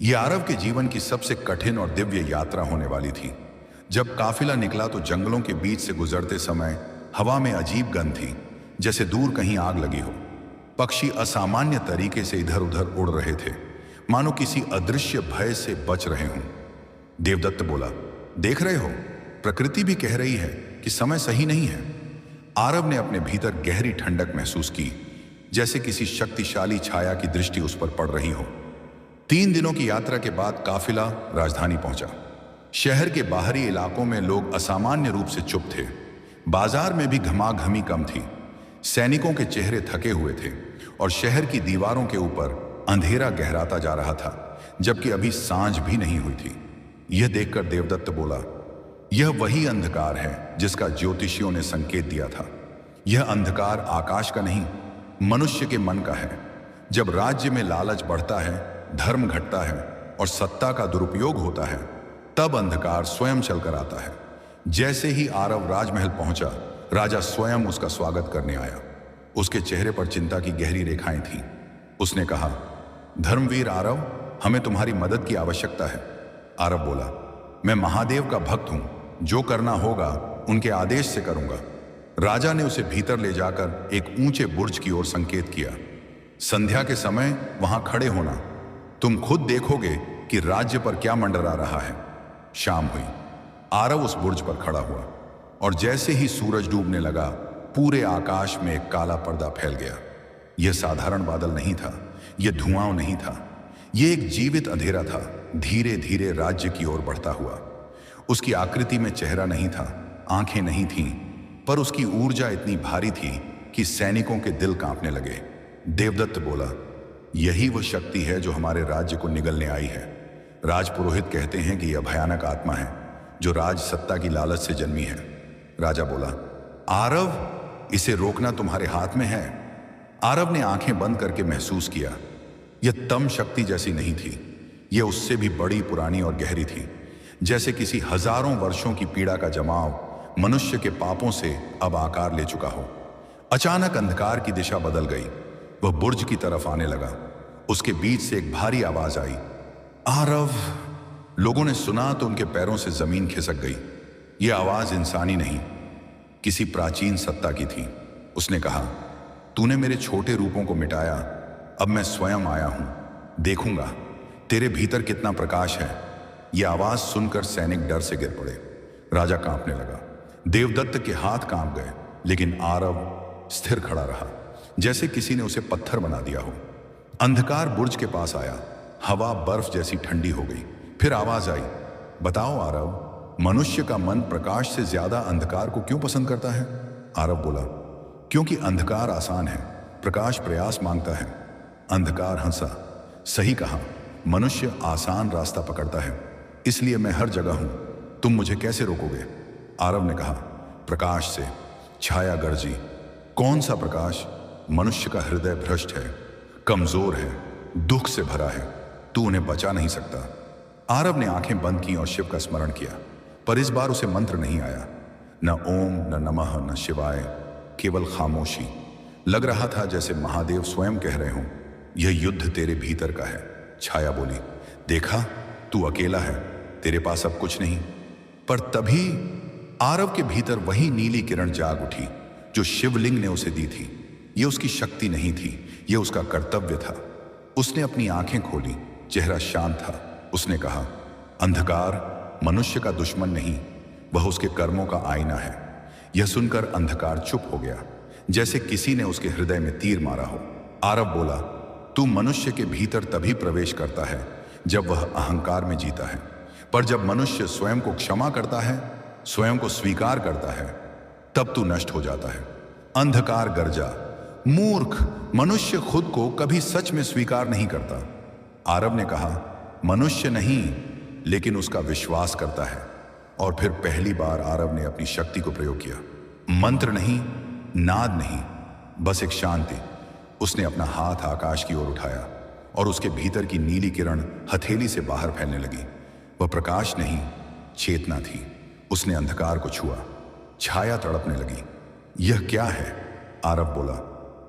यह आरव के जीवन की सबसे कठिन और दिव्य यात्रा होने वाली थी। जब काफिला निकला तो जंगलों के बीच से गुजरते समय हवा में अजीब गंध थी, जैसे दूर कहीं आग लगी हो। पक्षी असामान्य तरीके से इधर उधर उड़ रहे थे, मानो किसी अदृश्य भय से बच रहे हों। देवदत्त बोला, देख रहे हो, प्रकृति भी कह रही है कि समय सही नहीं है। आरव ने अपने भीतर गहरी ठंडक महसूस की, जैसे किसी शक्तिशाली छाया की दृष्टि उस पर पड़ रही हो। 3 दिनों की यात्रा के बाद काफिला राजधानी पहुंचा। शहर के बाहरी इलाकों में लोग असामान्य रूप से चुप थे। बाजार में भी घमाघमी कम थी। सैनिकों के चेहरे थके हुए थे और शहर की दीवारों के ऊपर अंधेरा गहराता जा रहा था, जबकि अभी सांझ भी नहीं हुई थी। यह देखकर देवदत्त बोला, यह वही अंधकार है जिसका ज्योतिषियों ने संकेत दिया था। यह अंधकार आकाश का नहीं, मनुष्य के मन का है। जब राज्य में लालच बढ़ता है, धर्म घटता है और सत्ता का दुरुपयोग होता है, तब अंधकार स्वयं चलकर आता है। जैसे ही आरव राजमहल पहुंचा, राजा स्वयं उसका स्वागत करने आया। उसके चेहरे पर चिंता की गहरी रेखाएं थीं। उसने कहा, धर्मवीर आरव, हमें तुम्हारी मदद की आवश्यकता है। आरव बोला, मैं महादेव का भक्त हूं, जो करना होगा उनके आदेश से करूंगा। राजा ने उसे भीतर ले जाकर एक ऊंचे बुर्ज की ओर संकेत किया। संध्या के समय वहां खड़े होना, तुम खुद देखोगे कि राज्य पर क्या मंडरा रहा है। शाम हुई। आरव उस बुर्ज पर खड़ा हुआ और जैसे ही सूरज डूबने लगा, पूरे आकाश में एक काला पर्दा फैल गया। यह साधारण बादल नहीं था, यह धुआं नहीं था, यह एक जीवित अंधेरा था, धीरे धीरे राज्य की ओर बढ़ता हुआ। उसकी आकृति में चेहरा नहीं था, आंखें नहीं थीं, पर उसकी ऊर्जा इतनी भारी थी कि सैनिकों के दिल कांपने लगे। देवदत्त बोला, यही वह शक्ति है जो हमारे राज्य को निगलने आई है। राजपुरोहित कहते हैं कि यह भयानक आत्मा है जो राज सत्ता की लालच से जन्मी है। राजा बोला, आरव, इसे रोकना तुम्हारे हाथ में है। आरव ने आंखें बंद करके महसूस किया, यह तम शक्ति जैसी नहीं थी, यह उससे भी बड़ी, पुरानी और गहरी थी, जैसे किसी हजारों वर्षों की पीड़ा का जमाव मनुष्य के पापों से अब आकार ले चुका हो। अचानक अंधकार की दिशा बदल गई। वह बुर्ज की तरफ आने लगा। उसके बीच से एक भारी आवाज आई, आरव। लोगों ने सुना तो उनके पैरों से जमीन खिसक गई। यह आवाज इंसानी नहीं, किसी प्राचीन सत्ता की थी। उसने कहा, तूने मेरे छोटे रूपों को मिटाया, अब मैं स्वयं आया हूं, देखूंगा तेरे भीतर कितना प्रकाश है। यह आवाज सुनकर सैनिक डर से गिर पड़े। राजा कांपने लगा। देवदत्त के हाथ कांप गए, लेकिन आरव स्थिर खड़ा रहा, जैसे किसी ने उसे पत्थर बना दिया हो। अंधकार बुर्ज के पास आया। हवा बर्फ जैसी ठंडी हो गई। फिर आवाज आई, बताओ आरव, मनुष्य का मन प्रकाश से ज्यादा अंधकार को क्यों पसंद करता है? आरव बोला, क्योंकि अंधकार आसान है, प्रकाश प्रयास मांगता है। अंधकार हंसा, सही कहा, मनुष्य आसान रास्ता पकड़ता है, इसलिए मैं हर जगह हूं, तुम मुझे कैसे रोकोगे? आरव ने कहा, प्रकाश से। छाया गरजी, कौन सा प्रकाश? मनुष्य का हृदय भ्रष्ट है, कमजोर है, दुख से भरा है, तू उन्हें बचा नहीं सकता। आरव ने आंखें बंद की और शिव का स्मरण किया, पर इस बार उसे मंत्र नहीं आया। न ओम, न नमः, न शिवाय, केवल खामोशी। लग रहा था जैसे महादेव स्वयं कह रहे हों, यह युद्ध तेरे भीतर का है। छाया बोली, देखा, तू अकेला है, तेरे पास अब कुछ नहीं। पर तभी आरव के भीतर वही नीली किरण जाग उठी जो शिवलिंग ने उसे दी थी। यह उसकी शक्ति नहीं थी, यह उसका कर्तव्य था। उसने अपनी आंखें खोली, चेहरा शांत था। उसने कहा, अंधकार मनुष्य का दुश्मन नहीं, वह उसके कर्मों का आईना है। यह सुनकर अंधकार चुप हो गया, जैसे किसी ने उसके हृदय में तीर मारा हो। आरव बोला, तू मनुष्य के भीतर तभी प्रवेश करता है जब वह अहंकार में जीता है, पर जब मनुष्य स्वयं को क्षमा करता है, स्वयं को स्वीकार करता है, तब तू नष्ट हो जाता है। अंधकार गरजा, मूर्ख, मनुष्य खुद को कभी सच में स्वीकार नहीं करता। आरव ने कहा, मनुष्य नहीं, लेकिन उसका विश्वास करता है। और फिर पहली बार आरव ने अपनी शक्ति को प्रयोग किया। मंत्र नहीं, नाद नहीं, बस एक शांति। उसने अपना हाथ आकाश की ओर उठाया और उसके भीतर की नीली किरण हथेली से बाहर फैलने लगी। वह प्रकाश नहीं, चेतना थी। उसने अंधकार को छुआ, छाया तड़पने लगी। यह क्या है? आरव बोला,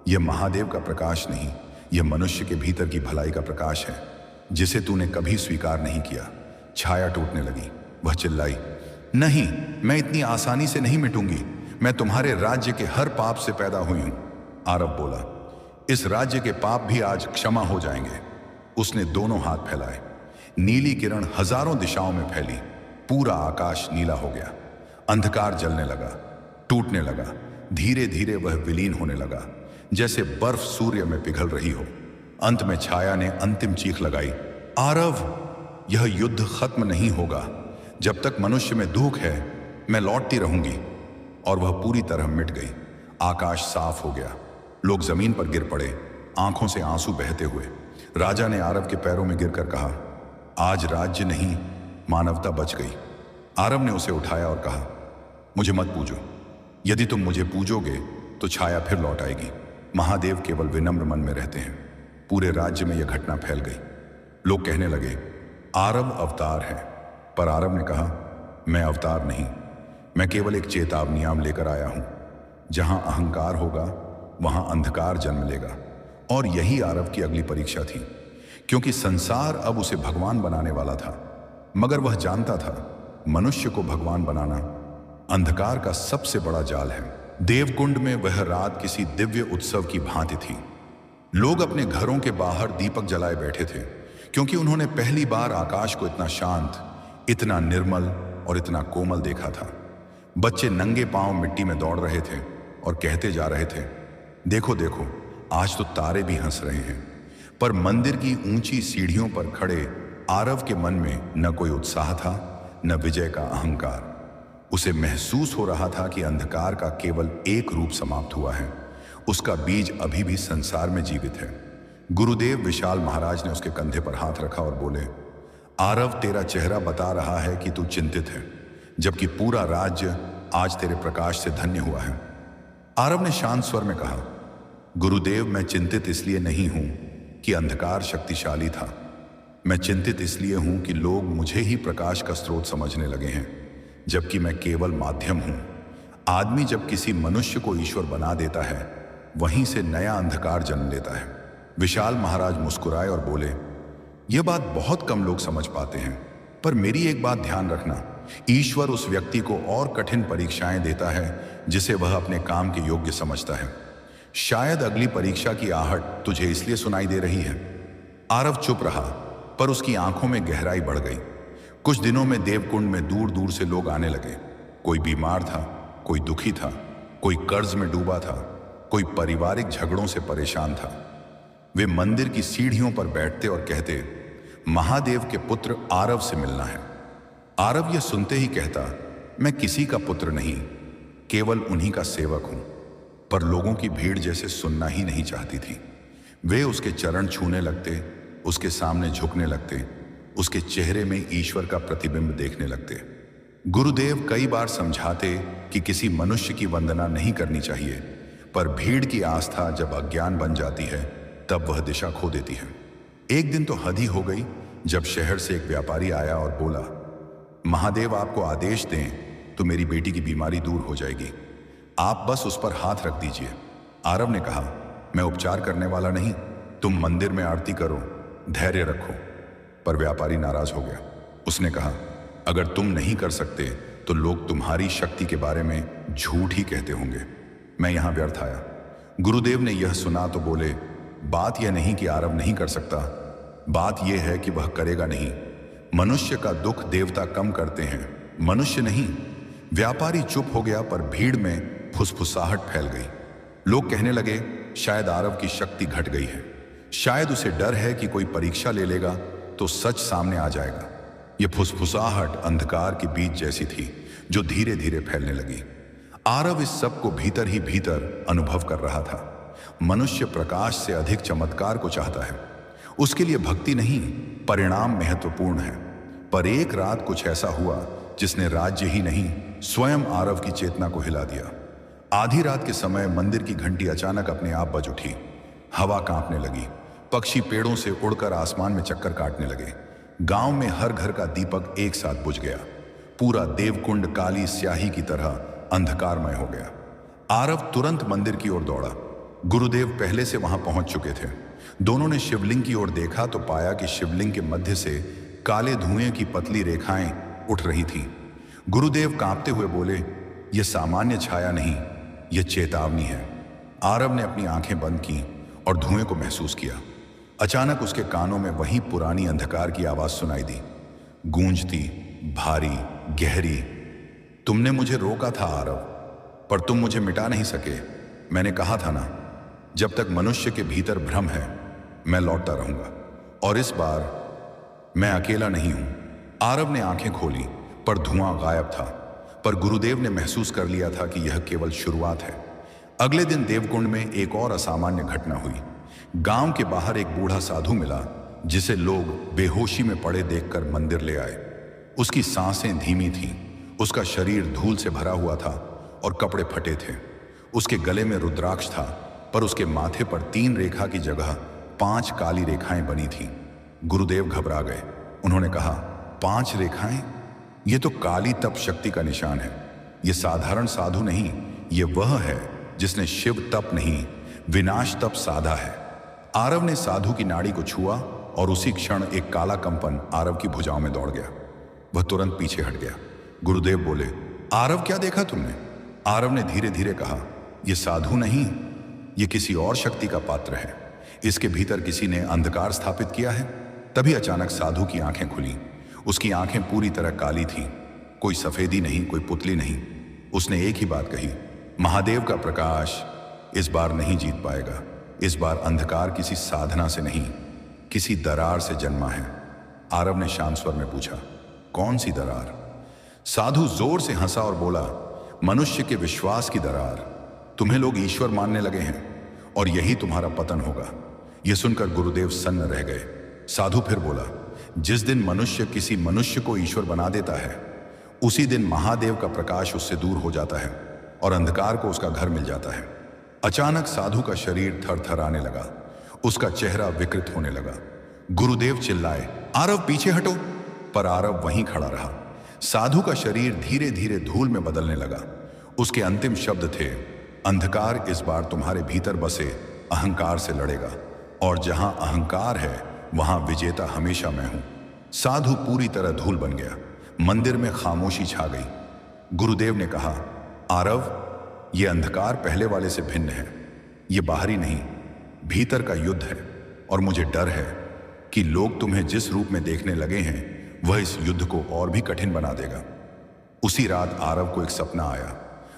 यह महादेव का प्रकाश नहीं, यह मनुष्य के भीतर की भलाई का प्रकाश है, जिसे तूने कभी स्वीकार नहीं किया। छाया टूटने लगी। वह चिल्लाई, नहीं, मैं इतनी आसानी से नहीं मिटूंगी, मैं तुम्हारे राज्य के हर पाप से पैदा हुई हूं। आरव बोला, इस राज्य के पाप भी आज क्षमा हो जाएंगे। उसने दोनों हाथ फैलाए। नीली किरण हजारों दिशाओं में फैली। पूरा आकाश नीला हो गया। अंधकार जलने लगा, टूटने लगा। धीरे धीरे वह विलीन होने लगा, जैसे बर्फ सूर्य में पिघल रही हो। अंत में छाया ने अंतिम चीख लगाई, आरव, यह युद्ध खत्म नहीं होगा। जब तक मनुष्य में दुख है, मैं लौटती रहूंगी। और वह पूरी तरह मिट गई। आकाश साफ हो गया। लोग जमीन पर गिर पड़े, आंखों से आंसू बहते हुए। राजा ने आरव के पैरों में गिरकर कहा, आज राज्य नहीं, मानवता बच गई। आरव ने उसे उठाया और कहा, मुझे मत पूजो। यदि तुम मुझे पूजोगे तो छाया फिर लौट आएगी। महादेव केवल विनम्र मन में रहते हैं। पूरे राज्य में यह घटना फैल गई। लोग कहने लगे, आरव अवतार है। पर आरव ने कहा, मैं अवतार नहीं, मैं केवल एक चेतावनियां लेकर आया हूं। जहां अहंकार होगा, वहां अंधकार जन्म लेगा। और यही आरव की अगली परीक्षा थी, क्योंकि संसार अब उसे भगवान बनाने वाला था। मगर वह जानता था, मनुष्य को भगवान बनाना अंधकार का सबसे बड़ा जाल है। देवकुंड में वह रात किसी दिव्य उत्सव की भांति थी। लोग अपने घरों के बाहर दीपक जलाए बैठे थे, क्योंकि उन्होंने पहली बार आकाश को इतना शांत, इतना निर्मल और इतना कोमल देखा था। बच्चे नंगे पांव मिट्टी में दौड़ रहे थे और कहते जा रहे थे, देखो देखो, आज तो तारे भी हंस रहे हैं। पर मंदिर की ऊंची सीढ़ियों पर खड़े आरव के मन में न कोई उत्साह था, न विजय का अहंकार। उसे महसूस हो रहा था कि अंधकार का केवल एक रूप समाप्त हुआ है। उसका बीज अभी भी संसार में जीवित है। गुरुदेव विशाल महाराज ने उसके कंधे पर हाथ रखा और बोले, आरव, तेरा चेहरा बता रहा है कि तू चिंतित है, जबकि पूरा राज्य आज तेरे प्रकाश से धन्य हुआ है। आरव ने शांत स्वर में कहा, गुरुदेव, मैं चिंतित इसलिए नहीं हूं कि अंधकार शक्तिशाली था। मैं चिंतित इसलिए हूं कि लोग मुझे ही प्रकाश का स्रोत समझने लगे हैं, जबकि मैं केवल माध्यम हूं। आदमी जब किसी मनुष्य को ईश्वर बना देता है, वहीं से नया अंधकार जन्म लेता है। विशाल महाराज मुस्कुराए और बोले, यह बात बहुत कम लोग समझ पाते हैं, पर मेरी एक बात ध्यान रखना, ईश्वर उस व्यक्ति को और कठिन परीक्षाएं देता है जिसे वह अपने काम के योग्य समझता है। शायद अगली परीक्षा की आहट तुझे इसलिए सुनाई दे रही है। आरव चुप रहा, पर उसकी आंखों में गहराई बढ़ गई। कुछ दिनों में देवकुंड में दूर दूर से लोग आने लगे। कोई बीमार था, कोई दुखी था, कोई कर्ज में डूबा था, कोई पारिवारिक झगड़ों से परेशान था। वे मंदिर की सीढ़ियों पर बैठते और कहते, महादेव के पुत्र आरव से मिलना है। आरव यह सुनते ही कहता, मैं किसी का पुत्र नहीं, केवल उन्हीं का सेवक हूं। पर लोगों की भीड़ जैसे सुनना ही नहीं चाहती थी। वे उसके चरण छूने लगते, उसके सामने झुकने लगते, उसके चेहरे में ईश्वर का प्रतिबिंब देखने लगते। गुरुदेव कई बार समझाते कि किसी मनुष्य की वंदना नहीं करनी चाहिए, पर भीड़ की आस्था जब अज्ञान बन जाती है तब वह दिशा खो देती है। एक दिन तो हद ही हो गई जब शहर से एक व्यापारी आया और बोला, महादेव आपको आदेश दें तो मेरी बेटी की बीमारी दूर हो जाएगी, आप बस उस पर हाथ रख दीजिए। आरव ने कहा, मैं उपचार करने वाला नहीं, तुम मंदिर में आरती करो, धैर्य रखो। पर व्यापारी नाराज हो गया। उसने कहा, अगर तुम नहीं कर सकते तो लोग तुम्हारी शक्ति के बारे में झूठ ही कहते होंगे। मैं यहां व्यर्थ आया। गुरुदेव ने यह सुना तो बोले, बात यह नहीं कि आरव नहीं कर सकता, बात यह है कि वह करेगा नहीं। मनुष्य का दुख देवता कम करते हैं, मनुष्य नहीं। व्यापारी चुप हो गया, पर भीड़ में फुसफुसाहट फैल गई। लोग कहने लगे, शायद आरव की शक्ति घट गई है, शायद उसे डर है कि कोई परीक्षा ले लेगा तो सच सामने आ जाएगा। यह फुसफुसाहट अंधकार की बीज जैसी थी जो धीरे धीरे फैलने लगी। आरव इस सब को भीतर ही भीतर अनुभव कर रहा था। मनुष्य प्रकाश से अधिक चमत्कार को चाहता है। उसके लिए भक्ति नहीं, परिणाम महत्वपूर्ण है। पर एक रात कुछ ऐसा हुआ जिसने राज्य ही नहीं, स्वयं आरव की चेतना को हिला दिया। आधी रात के समय मंदिर की घंटी अचानक अपने आप बज उठी। हवा कांपने लगी, पक्षी पेड़ों से उड़कर आसमान में चक्कर काटने लगे। गांव में हर घर का दीपक एक साथ बुझ गया। पूरा देवकुंड काली स्याही की तरह अंधकारमय हो गया। आरव तुरंत मंदिर की ओर दौड़ा। गुरुदेव पहले से वहां पहुंच चुके थे। दोनों ने शिवलिंग की ओर देखा तो पाया कि शिवलिंग के मध्य से काले धुएं की पतली रेखाएं उठ रही थीं। गुरुदेव कांपते हुए बोले, यह सामान्य छाया नहीं, यह चेतावनी है। आरव ने अपनी आंखें बंद की और धुएं को महसूस किया। अचानक उसके कानों में वही पुरानी अंधकार की आवाज सुनाई दी, गूंजती, भारी, गहरी। तुमने मुझे रोका था आरव, पर तुम मुझे मिटा नहीं सके। मैंने कहा था ना, जब तक मनुष्य के भीतर भ्रम है मैं लौटता रहूंगा। और इस बार मैं अकेला नहीं हूं। आरव ने आंखें खोली, पर धुआं गायब था। पर गुरुदेव ने महसूस कर लिया था कि यह केवल शुरुआत है। अगले दिन देवकुंड में एक और असामान्य घटना हुई। गांव के बाहर एक बूढ़ा साधु मिला, जिसे लोग बेहोशी में पड़े देखकर मंदिर ले आए। उसकी सांसें धीमी थीं, उसका शरीर धूल से भरा हुआ था और कपड़े फटे थे। उसके गले में रुद्राक्ष था, पर उसके माथे पर 3 रेखा की जगह 5 काली रेखाएं बनी थीं। गुरुदेव घबरा गए। उन्होंने कहा, 5 रेखाएं? ये तो काली तप शक्ति का निशान है। ये साधारण साधु नहीं, ये वह है जिसने शिव तप नहीं, विनाश तप साधा है। आरव ने साधु की नाड़ी को छुआ और उसी क्षण एक काला कंपन आरव की भुजाओं में दौड़ गया। वह तुरंत पीछे हट गया। गुरुदेव बोले, आरव क्या देखा तुमने? आरव ने धीरे धीरे कहा, यह साधु नहीं, ये किसी और शक्ति का पात्र है। इसके भीतर किसी ने अंधकार स्थापित किया है। तभी अचानक साधु की आंखें खुली। उसकी आंखें पूरी तरह काली थीं, कोई सफेदी नहीं, कोई पुतली नहीं। उसने एक ही बात कही, महादेव का प्रकाश इस बार नहीं जीत पाएगा। इस बार अंधकार किसी साधना से नहीं, किसी दरार से जन्मा है। आरव ने शांत स्वर में पूछा, कौन सी दरार? साधु जोर से हंसा और बोला, मनुष्य के विश्वास की दरार। तुम्हें लोग ईश्वर मानने लगे हैं और यही तुम्हारा पतन होगा। यह सुनकर गुरुदेव सन्न रह गए। साधु फिर बोला, जिस दिन मनुष्य किसी मनुष्य को ईश्वर बना देता है, उसी दिन महादेव का प्रकाश उससे दूर हो जाता है और अंधकार को उसका घर मिल जाता है। अचानक साधु का शरीर थरथराने लगा। उसका चेहरा विकृत होने लगा। गुरुदेव चिल्लाए, आरव पीछे हटो, पर आरव वहीं खड़ा रहा। साधु का शरीर धीरे धीरे धूल में बदलने लगा। उसके अंतिम शब्द थे, अंधकार इस बार तुम्हारे भीतर बसे अहंकार से लड़ेगा, और जहां अहंकार है वहां विजेता हमेशा मैं हूं। साधु पूरी तरह धूल बन गया। मंदिर में खामोशी छा गई। गुरुदेव ने कहा, आरव, यह अंधकार पहले वाले से भिन्न है। यह बाहरी नहीं, भीतर का युद्ध है, और मुझे डर है कि लोग तुम्हें जिस रूप में देखने लगे हैं वह इस युद्ध को और भी कठिन बना देगा। उसी रात आरव को एक सपना आया।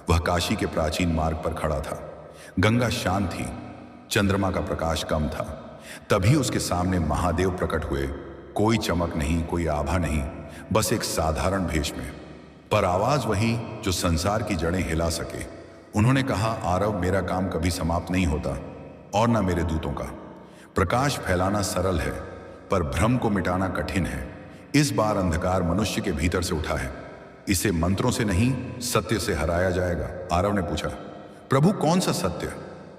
वह काशी के प्राचीन मार्ग पर खड़ा था। गंगा शांत थी, चंद्रमा का प्रकाश कम था। तभी उसके सामने महादेव प्रकट हुए। कोई चमक नहीं, कोई आभा नहीं, बस एक साधारण भेष में, पर आवाज वही जो संसार की जड़ें हिला सके। उन्होंने कहा, आरव, मेरा काम कभी समाप्त नहीं होता, और न मेरे दूतों का। प्रकाश फैलाना सरल है, पर भ्रम को मिटाना कठिन है। इस बार अंधकार मनुष्य के भीतर से उठा है। इसे मंत्रों से नहीं, सत्य से हराया जाएगा। आरव ने पूछा, प्रभु, कौन सा सत्य?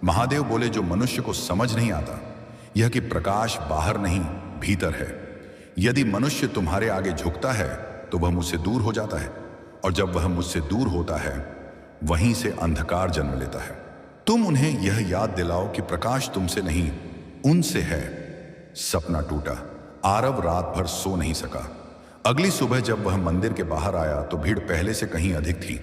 महादेव बोले, जो मनुष्य को समझ नहीं आता, यह कि प्रकाश बाहर नहीं, भीतर है। यदि मनुष्य तुम्हारे आगे झुकता है तो वह मुझसे दूर हो जाता है, और जब वह मुझसे दूर होता है वहीं से अंधकार जन्म लेता है। तुम उन्हें यह याद दिलाओ कि प्रकाश तुमसे नहीं, उनसे है। सपना टूटा। आरव रात भर सो नहीं सका। अगली सुबह जब वह मंदिर के बाहर आया तो भीड़ पहले से कहीं अधिक थी।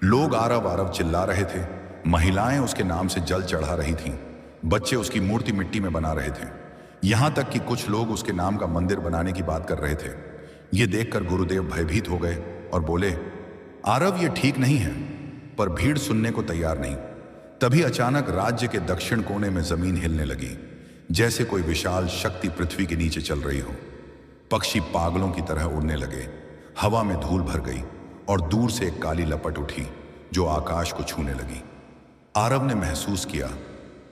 लोग आरव आरव चिल्ला रहे थे। महिलाएं उसके नाम से जल चढ़ा रही थीं। बच्चे उसकी मूर्ति मिट्टी में बना रहे थे। यहां तक कि कुछ लोग उसके नाम का मंदिर बनाने की बात कर रहे थे। यह देखकर गुरुदेव भयभीत हो गए और बोले, आरव, यह ठीक नहीं है। पर भीड़ सुनने को तैयार नहीं। तभी अचानक राज्य के दक्षिण कोने में जमीन हिलने लगी, जैसे कोई विशाल शक्ति पृथ्वी के नीचे चल रही हो। पक्षी पागलों की तरह उड़ने लगे। हवा में धूल भर गई और दूर से एक काली लपट उठी जो आकाश को छूने लगी। आरव ने महसूस किया,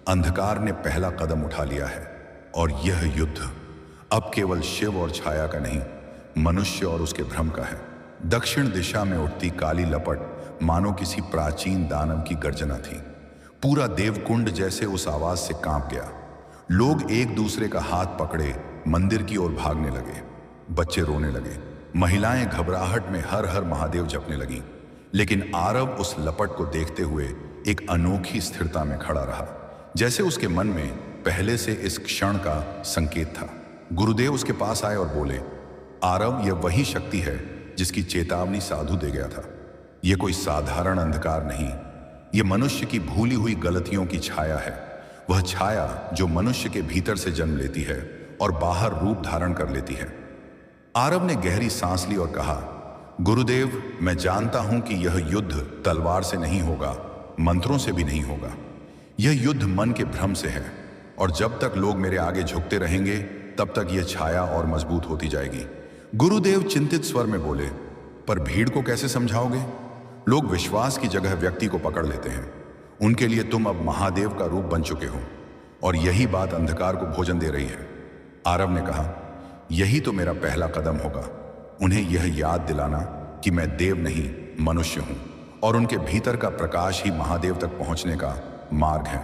अंधकार ने पहला कदम उठा लिया है, और यह युद्ध अब केवल शिव और छाया का नहीं, मनुष्य और उसके भ्रम का है। दक्षिण दिशा में उठती काली लपट मानो किसी प्राचीन दानव की गर्जना थी। पूरा देवकुंड जैसे उस आवाज से कांप गया। लोग एक दूसरे का हाथ पकड़े मंदिर की ओर भागने लगे। बच्चे रोने लगे। महिलाएं घबराहट में हर हर महादेव जपने लगीं। लेकिन आरव उस लपट को देखते हुए एक अनोखी स्थिरता में खड़ा रहा, जैसे उसके मन में पहले से इस क्षण का संकेत था। गुरुदेव उसके पास आए और बोले, आरव, यह वही शक्ति है जिसकी चेतावनी साधु दे गया था। यह कोई साधारण अंधकार नहीं, यह मनुष्य की भूली हुई गलतियों की छाया है। वह छाया जो मनुष्य के भीतर से जन्म लेती है और बाहर रूप धारण कर लेती है। आरव ने गहरी सांस ली और कहा, गुरुदेव, मैं जानता हूं कि यह युद्ध तलवार से नहीं होगा, मंत्रों से भी नहीं होगा। यह युद्ध मन के भ्रम से है, और जब तक लोग मेरे आगे झुकते रहेंगे तब तक यह छाया और मजबूत होती जाएगी। गुरुदेव चिंतित स्वर में बोले, पर भीड़ को कैसे समझाओगे? लोग विश्वास की जगह व्यक्ति को पकड़ लेते हैं। उनके लिए तुम अब महादेव का रूप बन चुके हो, और यही बात अंधकार को भोजन दे रही है। आरव ने कहा, यही तो मेरा पहला कदम होगा, उन्हें यह याद दिलाना कि मैं देव नहीं, मनुष्य हूं, और उनके भीतर का प्रकाश ही महादेव तक पहुंचने का मार्ग है।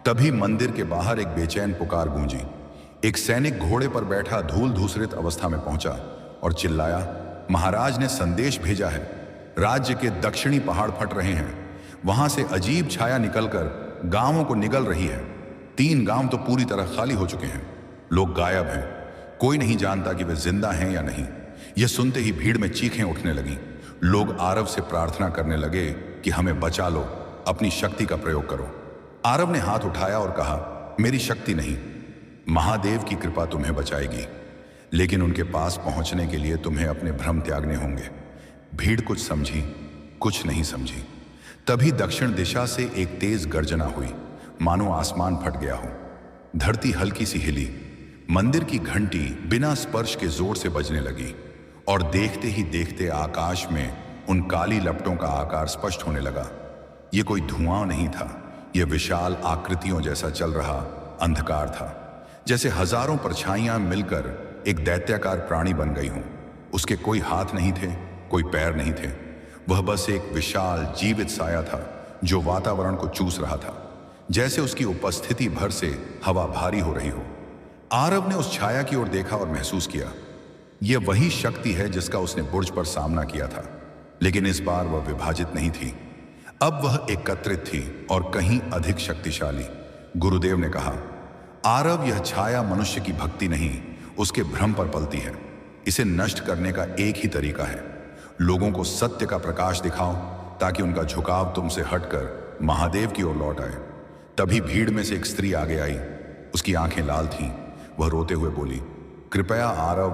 तभी मंदिर के बाहर एक बेचैन पुकार गूंजी। एक सैनिक घोड़े पर बैठा धूल धूसरित अवस्था में पहुंचा और चिल्लाया, महाराज ने संदेश भेजा है। राज्य के दक्षिणी पहाड़ फट रहे हैं। वहां से अजीब छाया निकलकर गांवों को निगल रही है। 3 गांव तो पूरी तरह खाली हो चुके हैं। लोग गायब हैं। कोई नहीं जानता कि वे जिंदा हैं या नहीं। यह सुनते ही भीड़ में चीखें उठने लगीं। लोग आरव से प्रार्थना करने लगे कि हमें बचा लो, अपनी शक्ति का प्रयोग करो। आरव ने हाथ उठाया और कहा, मेरी शक्ति नहीं, महादेव की कृपा तुम्हें बचाएगी, लेकिन उनके पास पहुंचने के लिए तुम्हें अपने भ्रम त्यागने होंगे। भीड़ कुछ समझी, कुछ नहीं समझी। तभी दक्षिण दिशा से एक तेज गर्जना हुई, मानो आसमान फट गया हो। धरती हल्की सी हिली। मंदिर की घंटी बिना स्पर्श के जोर से बजने लगी, और देखते ही देखते आकाश में उन काली लपटों का आकार स्पष्ट होने लगा। यह कोई धुआं नहीं था, यह विशाल आकृतियों जैसा चल रहा अंधकार था, जैसे हजारों परछाइयां मिलकर एक दैत्याकार प्राणी बन गई हों। उसके कोई हाथ नहीं थे, कोई पैर नहीं थे। वह बस एक विशाल जीवित साया था जो वातावरण को चूस रहा था। जैसे उसकी उपस्थिति भर से हवा भारी हो रही हो। आरव ने उस छाया की ओर देखा और महसूस किया, यह वही शक्ति है जिसका उसने बुर्ज पर सामना किया था, लेकिन इस बार वह विभाजित नहीं थी। अब वह एकत्रित थी और कहीं अधिक शक्तिशाली। गुरुदेव ने कहा, आरव, यह छाया मनुष्य की भक्ति नहीं, उसके भ्रम पर पलती है। इसे नष्ट करने का एक ही तरीका है, लोगों को सत्य का प्रकाश दिखाओ ताकि उनका झुकाव तुमसे हटकर महादेव की ओर लौट आए। तभी भीड़ में से एक स्त्री आगे आई। उसकी आंखें लाल थीं। वह रोते हुए बोली, कृपया आरव,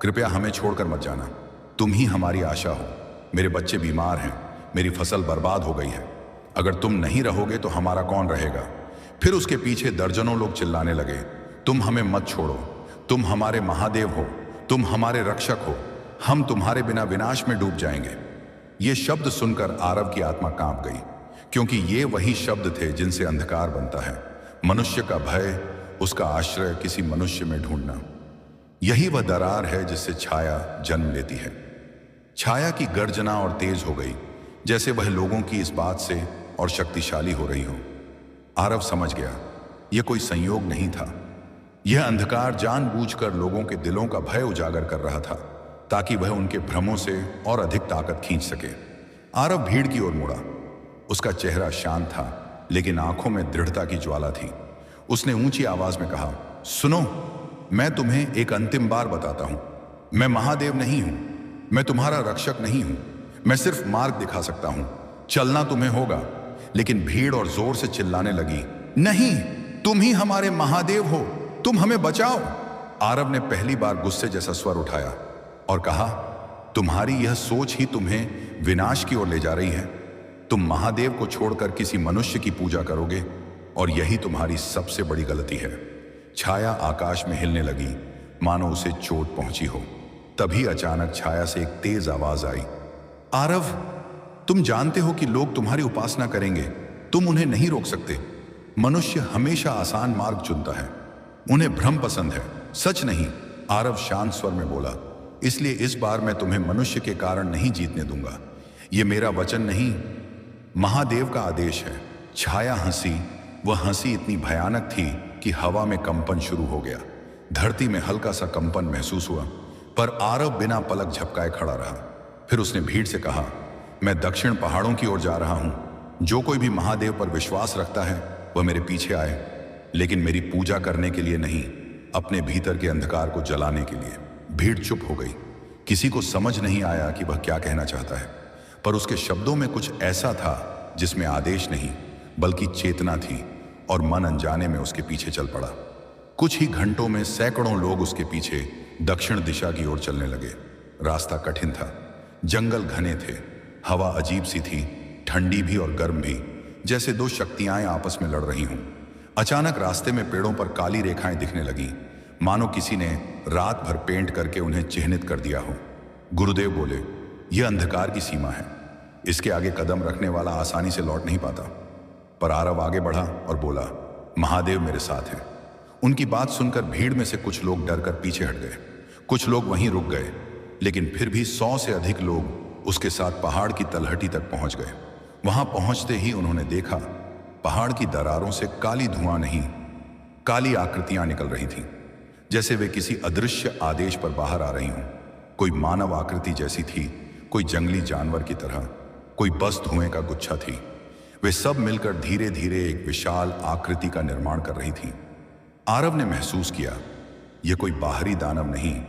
कृपया हमें छोड़कर मत जाना। तुम ही हमारी आशा हो। मेरे बच्चे बीमार हैं, मेरी फसल बर्बाद हो गई है। अगर तुम नहीं रहोगे तो हमारा कौन रहेगा? फिर उसके पीछे दर्जनों लोग चिल्लाने लगे, तुम हमें मत छोड़ो, तुम हमारे महादेव हो, तुम हमारे रक्षक हो, हम तुम्हारे बिना विनाश में डूब जाएंगे। ये शब्द सुनकर आरव की आत्मा कांप गई, क्योंकि ये वही शब्द थे जिनसे अंधकार बनता है। मनुष्य का भय, उसका आश्रय किसी मनुष्य में ढूंढना, यही वह दरार है जिससे छाया जन्म लेती है। छाया की गर्जना और तेज हो गई, जैसे वह लोगों की इस बात से और शक्तिशाली हो रही हो। आरव समझ गया, यह कोई संयोग नहीं था। यह अंधकार जानबूझकर लोगों के दिलों का भय उजागर कर रहा था, ताकि वह उनके भ्रमों से और अधिक ताकत खींच सके। आरव भीड़ की ओर मुड़ा। उसका चेहरा शांत था, लेकिन आंखों में दृढ़ता की ज्वाला थी। उसने ऊंची आवाज में कहा, सुनो, मैं तुम्हें एक अंतिम बार बताता हूं। मैं महादेव नहीं हूं, मैं तुम्हारा रक्षक नहीं हूं, मैं सिर्फ मार्ग दिखा सकता हूं। चलना तुम्हें होगा। लेकिन भीड़ और जोर से चिल्लाने लगी, नहीं, तुम ही हमारे महादेव हो, तुम हमें बचाओ। आरव ने पहली बार गुस्से जैसा स्वर उठाया और कहा, तुम्हारी यह सोच ही तुम्हें विनाश की ओर ले जा रही है। तुम महादेव को छोड़कर किसी मनुष्य की पूजा करोगे, और यही तुम्हारी सबसे बड़ी गलती है। छाया आकाश में हिलने लगी, मानो उसे चोट पहुंची हो। तभी अचानक छाया से एक तेज आवाज आई, आरव, तुम जानते हो कि लोग तुम्हारी उपासना करेंगे, तुम उन्हें नहीं रोक सकते। मनुष्य हमेशा आसान मार्ग चुनता है, उन्हें भ्रम पसंद है, सच नहीं। आरव शांत स्वर में बोला, इसलिए इस बार मैं तुम्हें मनुष्य के कारण नहीं जीतने दूंगा। यह मेरा वचन नहीं, महादेव का आदेश है। छाया हंसी। वह हंसी इतनी भयानक थी कि हवा में कंपन शुरू हो गया। धरती में हल्का सा कंपन महसूस हुआ, पर आरव बिना पलक झपकाए खड़ा रहा। फिर उसने भीड़ से कहा, मैं दक्षिण पहाड़ों की ओर जा रहा हूं। जो कोई भी महादेव पर विश्वास रखता है वह मेरे पीछे आए, लेकिन मेरी पूजा करने के लिए नहीं, अपने भीतर के अंधकार को जलाने के लिए। भीड़ चुप हो गई। किसी को समझ नहीं आया कि वह क्या कहना चाहता है, पर उसके शब्दों में कुछ ऐसा था जिसमें आदेश नहीं बल्कि चेतना थी, और मन अनजाने में उसके पीछे चल पड़ा। कुछ ही घंटों में सैकड़ों लोग उसके पीछे दक्षिण दिशा की ओर चलने लगे। रास्ता कठिन था, जंगल घने थे, हवा अजीब सी थी, ठंडी भी और गर्म भी, जैसे दो शक्तियां आपस में लड़ रही हों। अचानक रास्ते में पेड़ों पर काली रेखाएं दिखने लगी, मानो किसी ने रात भर पेंट करके उन्हें चिह्नित कर दिया हो। गुरुदेव बोले, यह अंधकार की सीमा है, इसके आगे कदम रखने वाला आसानी से लौट नहीं पाता। पर आरव आगे बढ़ा और बोला, महादेव मेरे साथ हैं। उनकी बात सुनकर भीड़ में से कुछ लोग डरकर पीछे हट गए, कुछ लोग वहीं रुक गए, लेकिन फिर भी 100 से अधिक लोग उसके साथ पहाड़ की तलहटी तक पहुंच गए। वहां पहुंचते ही उन्होंने देखा, पहाड़ की दरारों से काली धुआं नहीं, काली आकृतियां निकल रही थीं, जैसे वे किसी अदृश्य आदेश पर बाहर आ रही हों। कोई मानव आकृति जैसी थी, कोई जंगली जानवर की तरह, कोई बस धुएं का गुच्छा थी। वे सब मिलकर धीरे धीरे एक विशाल आकृति का निर्माण कर रही थीं। आरव ने महसूस किया, यह कोई बाहरी दानव नहीं,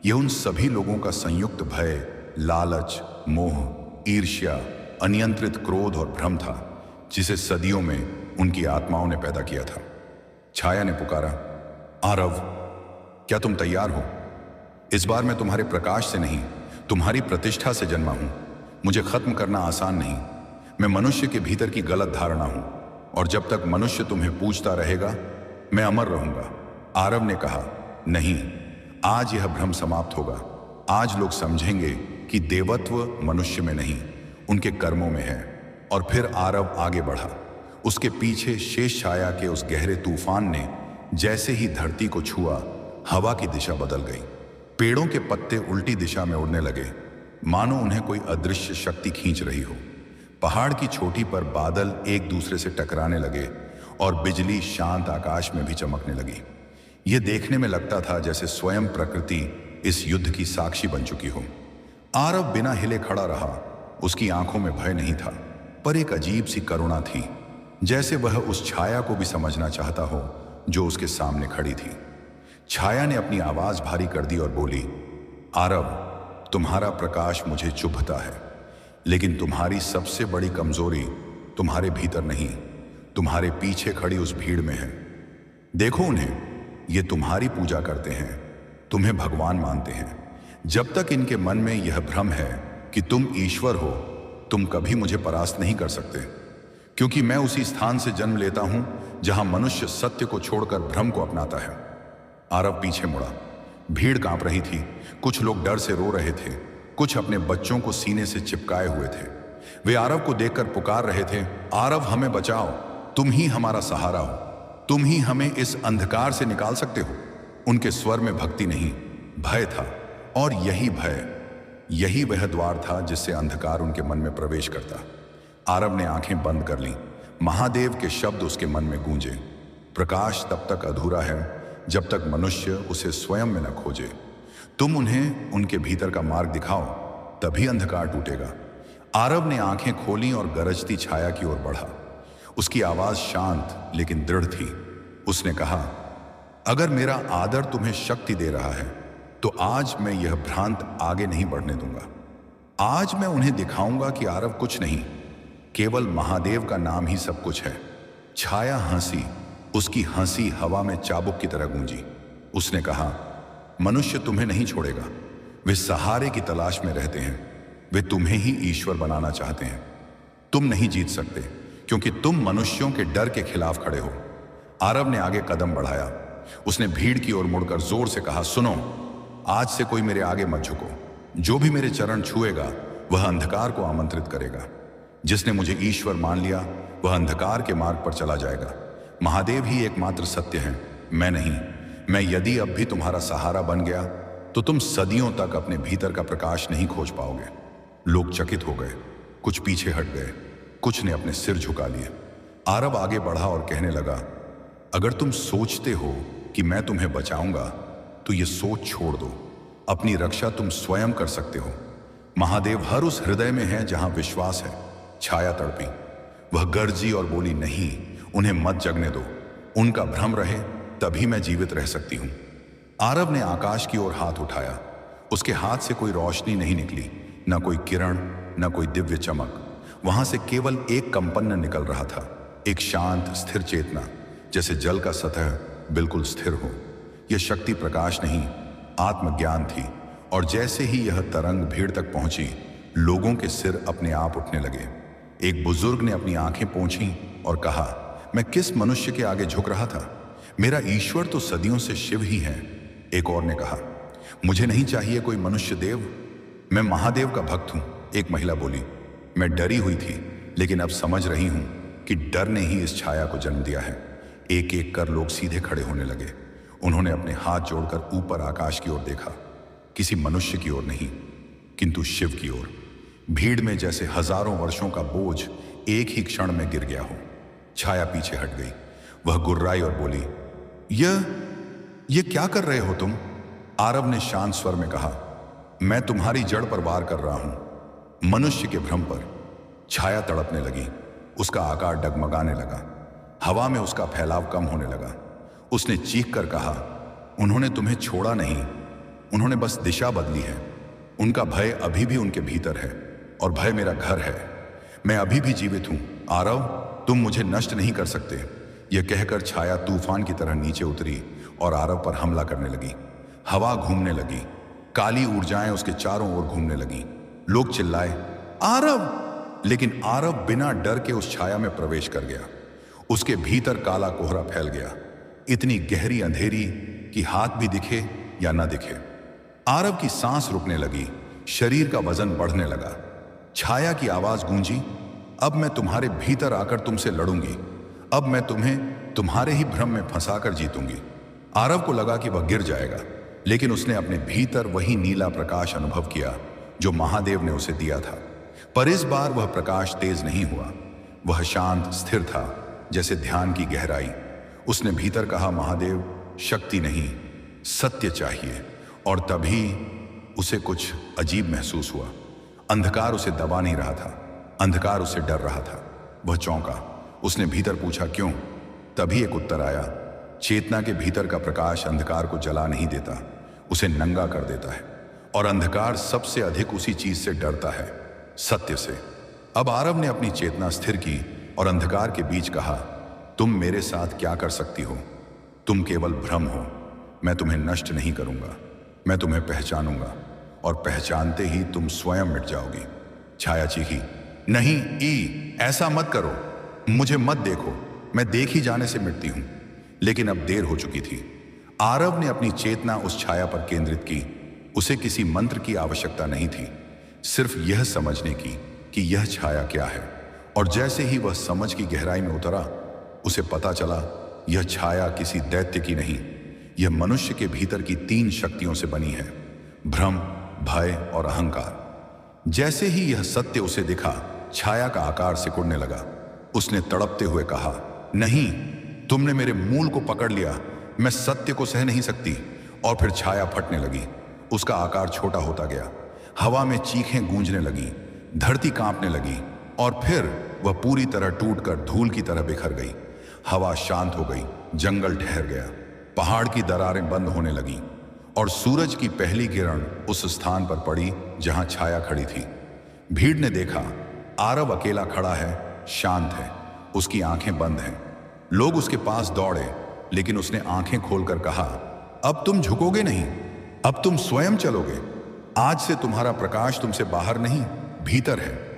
यह उन सभी लोगों का संयुक्त भय, लालच, मोह, ईर्ष्या, अनियंत्रित क्रोध और भ्रम था, जिसे सदियों में उनकी आत्माओं ने पैदा किया था। छाया ने पुकारा, आरव, क्या तुम तैयार हो? इस बार मैं तुम्हारे प्रकाश से नहीं, तुम्हारी प्रतिष्ठा से जन्मा हूं। मुझे खत्म करना आसान नहीं। मैं मनुष्य के भीतर की गलत धारणा हूं, और जब तक मनुष्य तुम्हें पूछता रहेगा, मैं अमर रहूंगा। आरव ने कहा, नहीं, आज यह भ्रम समाप्त होगा। आज लोग समझेंगे कि देवत्व मनुष्य में नहीं, उनके कर्मों में है। और फिर आरव आगे बढ़ा। उसके पीछे शेष छाया के उस गहरे तूफान ने जैसे ही धरती को छुआ, हवा की दिशा बदल गई। पेड़ों के पत्ते उल्टी दिशा में उड़ने लगे, मानो उन्हें कोई अदृश्य शक्ति खींच रही हो। पहाड़ की चोटी पर बादल एक दूसरे से टकराने लगे और बिजली शांत आकाश में भी चमकने लगी। यह देखने में लगता था जैसे स्वयं प्रकृति इस युद्ध की साक्षी बन चुकी हो। आरव बिना हिले खड़ा रहा। उसकी आंखों में भय नहीं था, पर एक अजीब सी करुणा थी, जैसे वह उस छाया को भी समझना चाहता हो जो उसके सामने खड़ी थी। छाया ने अपनी आवाज भारी कर दी और बोली, आरव, तुम्हारा प्रकाश मुझे चुभता है, लेकिन तुम्हारी सबसे बड़ी कमजोरी तुम्हारे भीतर नहीं, तुम्हारे पीछे खड़ी उस भीड़ में है। देखो उन्हें, ये तुम्हारी पूजा करते हैं, तुम्हें भगवान मानते हैं। जब तक इनके मन में यह भ्रम है कि तुम ईश्वर हो, तुम कभी मुझे परास्त नहीं कर सकते, क्योंकि मैं उसी स्थान से जन्म लेता हूं जहां मनुष्य सत्य को छोड़कर भ्रम को अपनाता है। आरव पीछे मुड़ा। भीड़ कांप रही थी। कुछ लोग डर से रो रहे थे, कुछ अपने बच्चों को सीने से चिपकाए हुए थे। वे आरव को देखकर पुकार रहे थे, आरव हमें बचाओ, तुम ही हमारा सहारा हो, तुम ही हमें इस अंधकार से निकाल सकते हो। उनके स्वर में भक्ति नहीं, भय था, और यही वह द्वार था जिससे अंधकार उनके मन में प्रवेश करता। आरव ने आंखें बंद कर लीं। महादेव के शब्द उसके मन में गूंजे, प्रकाश तब तक अधूरा है जब तक मनुष्य उसे स्वयं में न खोजे। तुम उन्हें उनके भीतर का मार्ग दिखाओ, तभी अंधकार टूटेगा। आरव ने आंखें खोली और गरजती छाया की ओर बढ़ा। उसकी आवाज शांत लेकिन दृढ़ थी। उसने कहा, अगर मेरा आदर तुम्हें शक्ति दे रहा है तो आज मैं यह भ्रांत आगे नहीं बढ़ने दूंगा। आज मैं उन्हें दिखाऊंगा कि आरव कुछ नहीं, केवल महादेव का नाम ही सब कुछ है। छाया हंसी, उसकी हंसी हवा में चाबुक की तरह गूंजी। उसने कहा, मनुष्य तुम्हें नहीं छोड़ेगा, वे सहारे की तलाश में रहते हैं, वे तुम्हें ही ईश्वर बनाना चाहते हैं। तुम नहीं जीत सकते, क्योंकि तुम मनुष्यों के डर के खिलाफ खड़े हो। आरव ने आगे कदम बढ़ाया। उसने भीड़ की ओर मुड़कर जोर से कहा, सुनो, आज से कोई मेरे आगे मत झुको। जो भी मेरे चरण छुएगा वह अंधकार को आमंत्रित करेगा। जिसने मुझे ईश्वर मान लिया वह अंधकार के मार्ग पर चला जाएगा। महादेव ही एकमात्र सत्य है, मैं नहीं। मैं यदि अब भी तुम्हारा सहारा बन गया तो तुम सदियों तक अपने भीतर का प्रकाश नहीं खोज पाओगे। लोग चकित हो गए, कुछ पीछे हट गए, कुछ ने अपने सिर झुका लिए। आरव आगे बढ़ा और कहने लगा, अगर तुम सोचते हो कि मैं तुम्हें बचाऊंगा तो ये सोच छोड़ दो। अपनी रक्षा तुम स्वयं कर सकते हो। महादेव हर उस हृदय में है जहां विश्वास है। छाया तड़पी। वह गरजी और बोली, नहीं, उन्हें मत जगने दो। उनका भ्रम रहे तभी मैं जीवित रह सकती हूं। आरव ने आकाश की ओर हाथ उठाया। उसके हाथ से कोई रोशनी नहीं निकली, न कोई किरण, न कोई दिव्य चमक। वहां से केवल एक कंपन निकल रहा था, एक शांत स्थिर चेतना, जैसे जल का सतह बिल्कुल स्थिर हो। यह शक्ति प्रकाश नहीं, आत्मज्ञान थी। और जैसे ही यह तरंग भीड़ तक पहुंची, लोगों के सिर अपने आप उठने लगे। एक बुजुर्ग ने अपनी आंखें पोंछी और कहा, मैं किस मनुष्य के आगे झुक रहा था? मेरा ईश्वर तो सदियों से शिव ही है। एक और ने कहा, मुझे नहीं चाहिए कोई मनुष्य देव, मैं महादेव का भक्त हूं। एक महिला बोली, मैं डरी हुई थी, लेकिन अब समझ रही हूं कि डर ने ही इस छाया को जन्म दिया है। एक एक कर लोग सीधे खड़े होने लगे। उन्होंने अपने हाथ जोड़कर ऊपर आकाश की ओर देखा, किसी मनुष्य की ओर नहीं, किंतु शिव की ओर। भीड़ में जैसे हजारों वर्षों का बोझ एक ही क्षण में गिर गया हो। छाया पीछे हट गई। वह गुर्राई और बोली, यह क्या कर रहे हो तुम? आरव ने शांत स्वर में कहा, मैं तुम्हारी जड़ पर वार कर रहा हूं, मनुष्य के भ्रम पर। छाया तड़पने लगी, उसका आकार डगमगाने लगा, हवा में उसका फैलाव कम होने लगा। उसने चीख कर कहा, उन्होंने तुम्हें छोड़ा नहीं, उन्होंने बस दिशा बदली है। उनका भय अभी भी उनके भीतर है, और भय मेरा घर है। मैं अभी भी जीवित हूं। आरव, तुम मुझे नष्ट नहीं कर सकते। यह कहकर छाया तूफान की तरह नीचे उतरी और आरव पर हमला करने लगी। हवा घूमने लगी, काली ऊर्जाएं उसके चारों ओर घूमने लगी। लोग चिल्लाए, आरव! लेकिन आरव बिना डर के उस छाया में प्रवेश कर गया। उसके भीतर काला कोहरा फैल गया, इतनी गहरी अंधेरी कि हाथ भी दिखे या न दिखे। आरव की सांस रुकने लगी, शरीर का वजन बढ़ने लगा। छाया की आवाज गूंजी, अब मैं तुम्हारे भीतर आकर तुमसे लड़ूंगी। अब मैं तुम्हें तुम्हारे ही भ्रम में फंसाकर जीतूंगी। आरव को लगा कि वह गिर जाएगा, लेकिन उसने अपने भीतर वही नीला प्रकाश अनुभव किया जो महादेव ने उसे दिया था। पर इस बार वह प्रकाश तेज नहीं हुआ, वह शांत स्थिर था, जैसे ध्यान की गहराई। उसने भीतर कहा, महादेव, शक्ति नहीं, सत्य चाहिए। और तभी उसे कुछ अजीब महसूस हुआ। अंधकार उसे दबा नहीं रहा था, अंधकार उसे डर रहा था। वह चौंका। उसने भीतर पूछा, क्यों? तभी एक उत्तर आया, चेतना के भीतर का प्रकाश अंधकार को जला नहीं देता, उसे नंगा कर देता है। और अंधकार सबसे अधिक उसी चीज से डरता है, सत्य से। अब आरव ने अपनी चेतना स्थिर की और अंधकार के बीच कहा, तुम मेरे साथ क्या कर सकती हो? तुम केवल भ्रम हो। मैं तुम्हें नष्ट नहीं करूंगा, मैं तुम्हें पहचानूंगा, और पहचानते ही तुम स्वयं मिट जाओगी। छाया चीखी, नहीं ई, ऐसा मत करो, मुझे मत देखो, मैं देख ही जाने से मिटती हूं। लेकिन अब देर हो चुकी थी। आरव ने अपनी चेतना उस छाया पर केंद्रित की। उसे किसी मंत्र की आवश्यकता नहीं थी, सिर्फ यह समझने की कि यह छाया क्या है। और जैसे ही वह समझ की गहराई में उतरा, उसे पता चला यह छाया किसी दैत्य की नहीं, यह मनुष्य के भीतर की 3 शक्तियों से बनी है, भ्रम, भय और अहंकार। जैसे ही यह सत्य उसे दिखा, छाया का आकार सिकुड़ने लगा। उसने तड़पते हुए कहा, नहीं, तुमने मेरे मूल को पकड़ लिया, मैं सत्य को सह नहीं सकती। और फिर छाया फटने लगी, उसका आकार छोटा होता गया, हवा में चीखें गूंजने लगी, धरती कांपने लगी, और फिर वह पूरी तरह टूटकर धूल की तरह बिखर गई। हवा शांत हो गई, जंगल ठहर गया, पहाड़ की दरारें बंद होने लगीं, और सूरज की पहली किरण उस स्थान पर पड़ी जहां छाया खड़ी थी। भीड़ ने देखा, आरव अकेला खड़ा है, शांत है, उसकी आंखें बंद हैं। लोग उसके पास दौड़े, लेकिन उसने आंखें खोलकर कहा, अब तुम झुकोगे नहीं, अब तुम स्वयं चलोगे। आज से तुम्हारा प्रकाश तुमसे बाहर नहीं, भीतर है।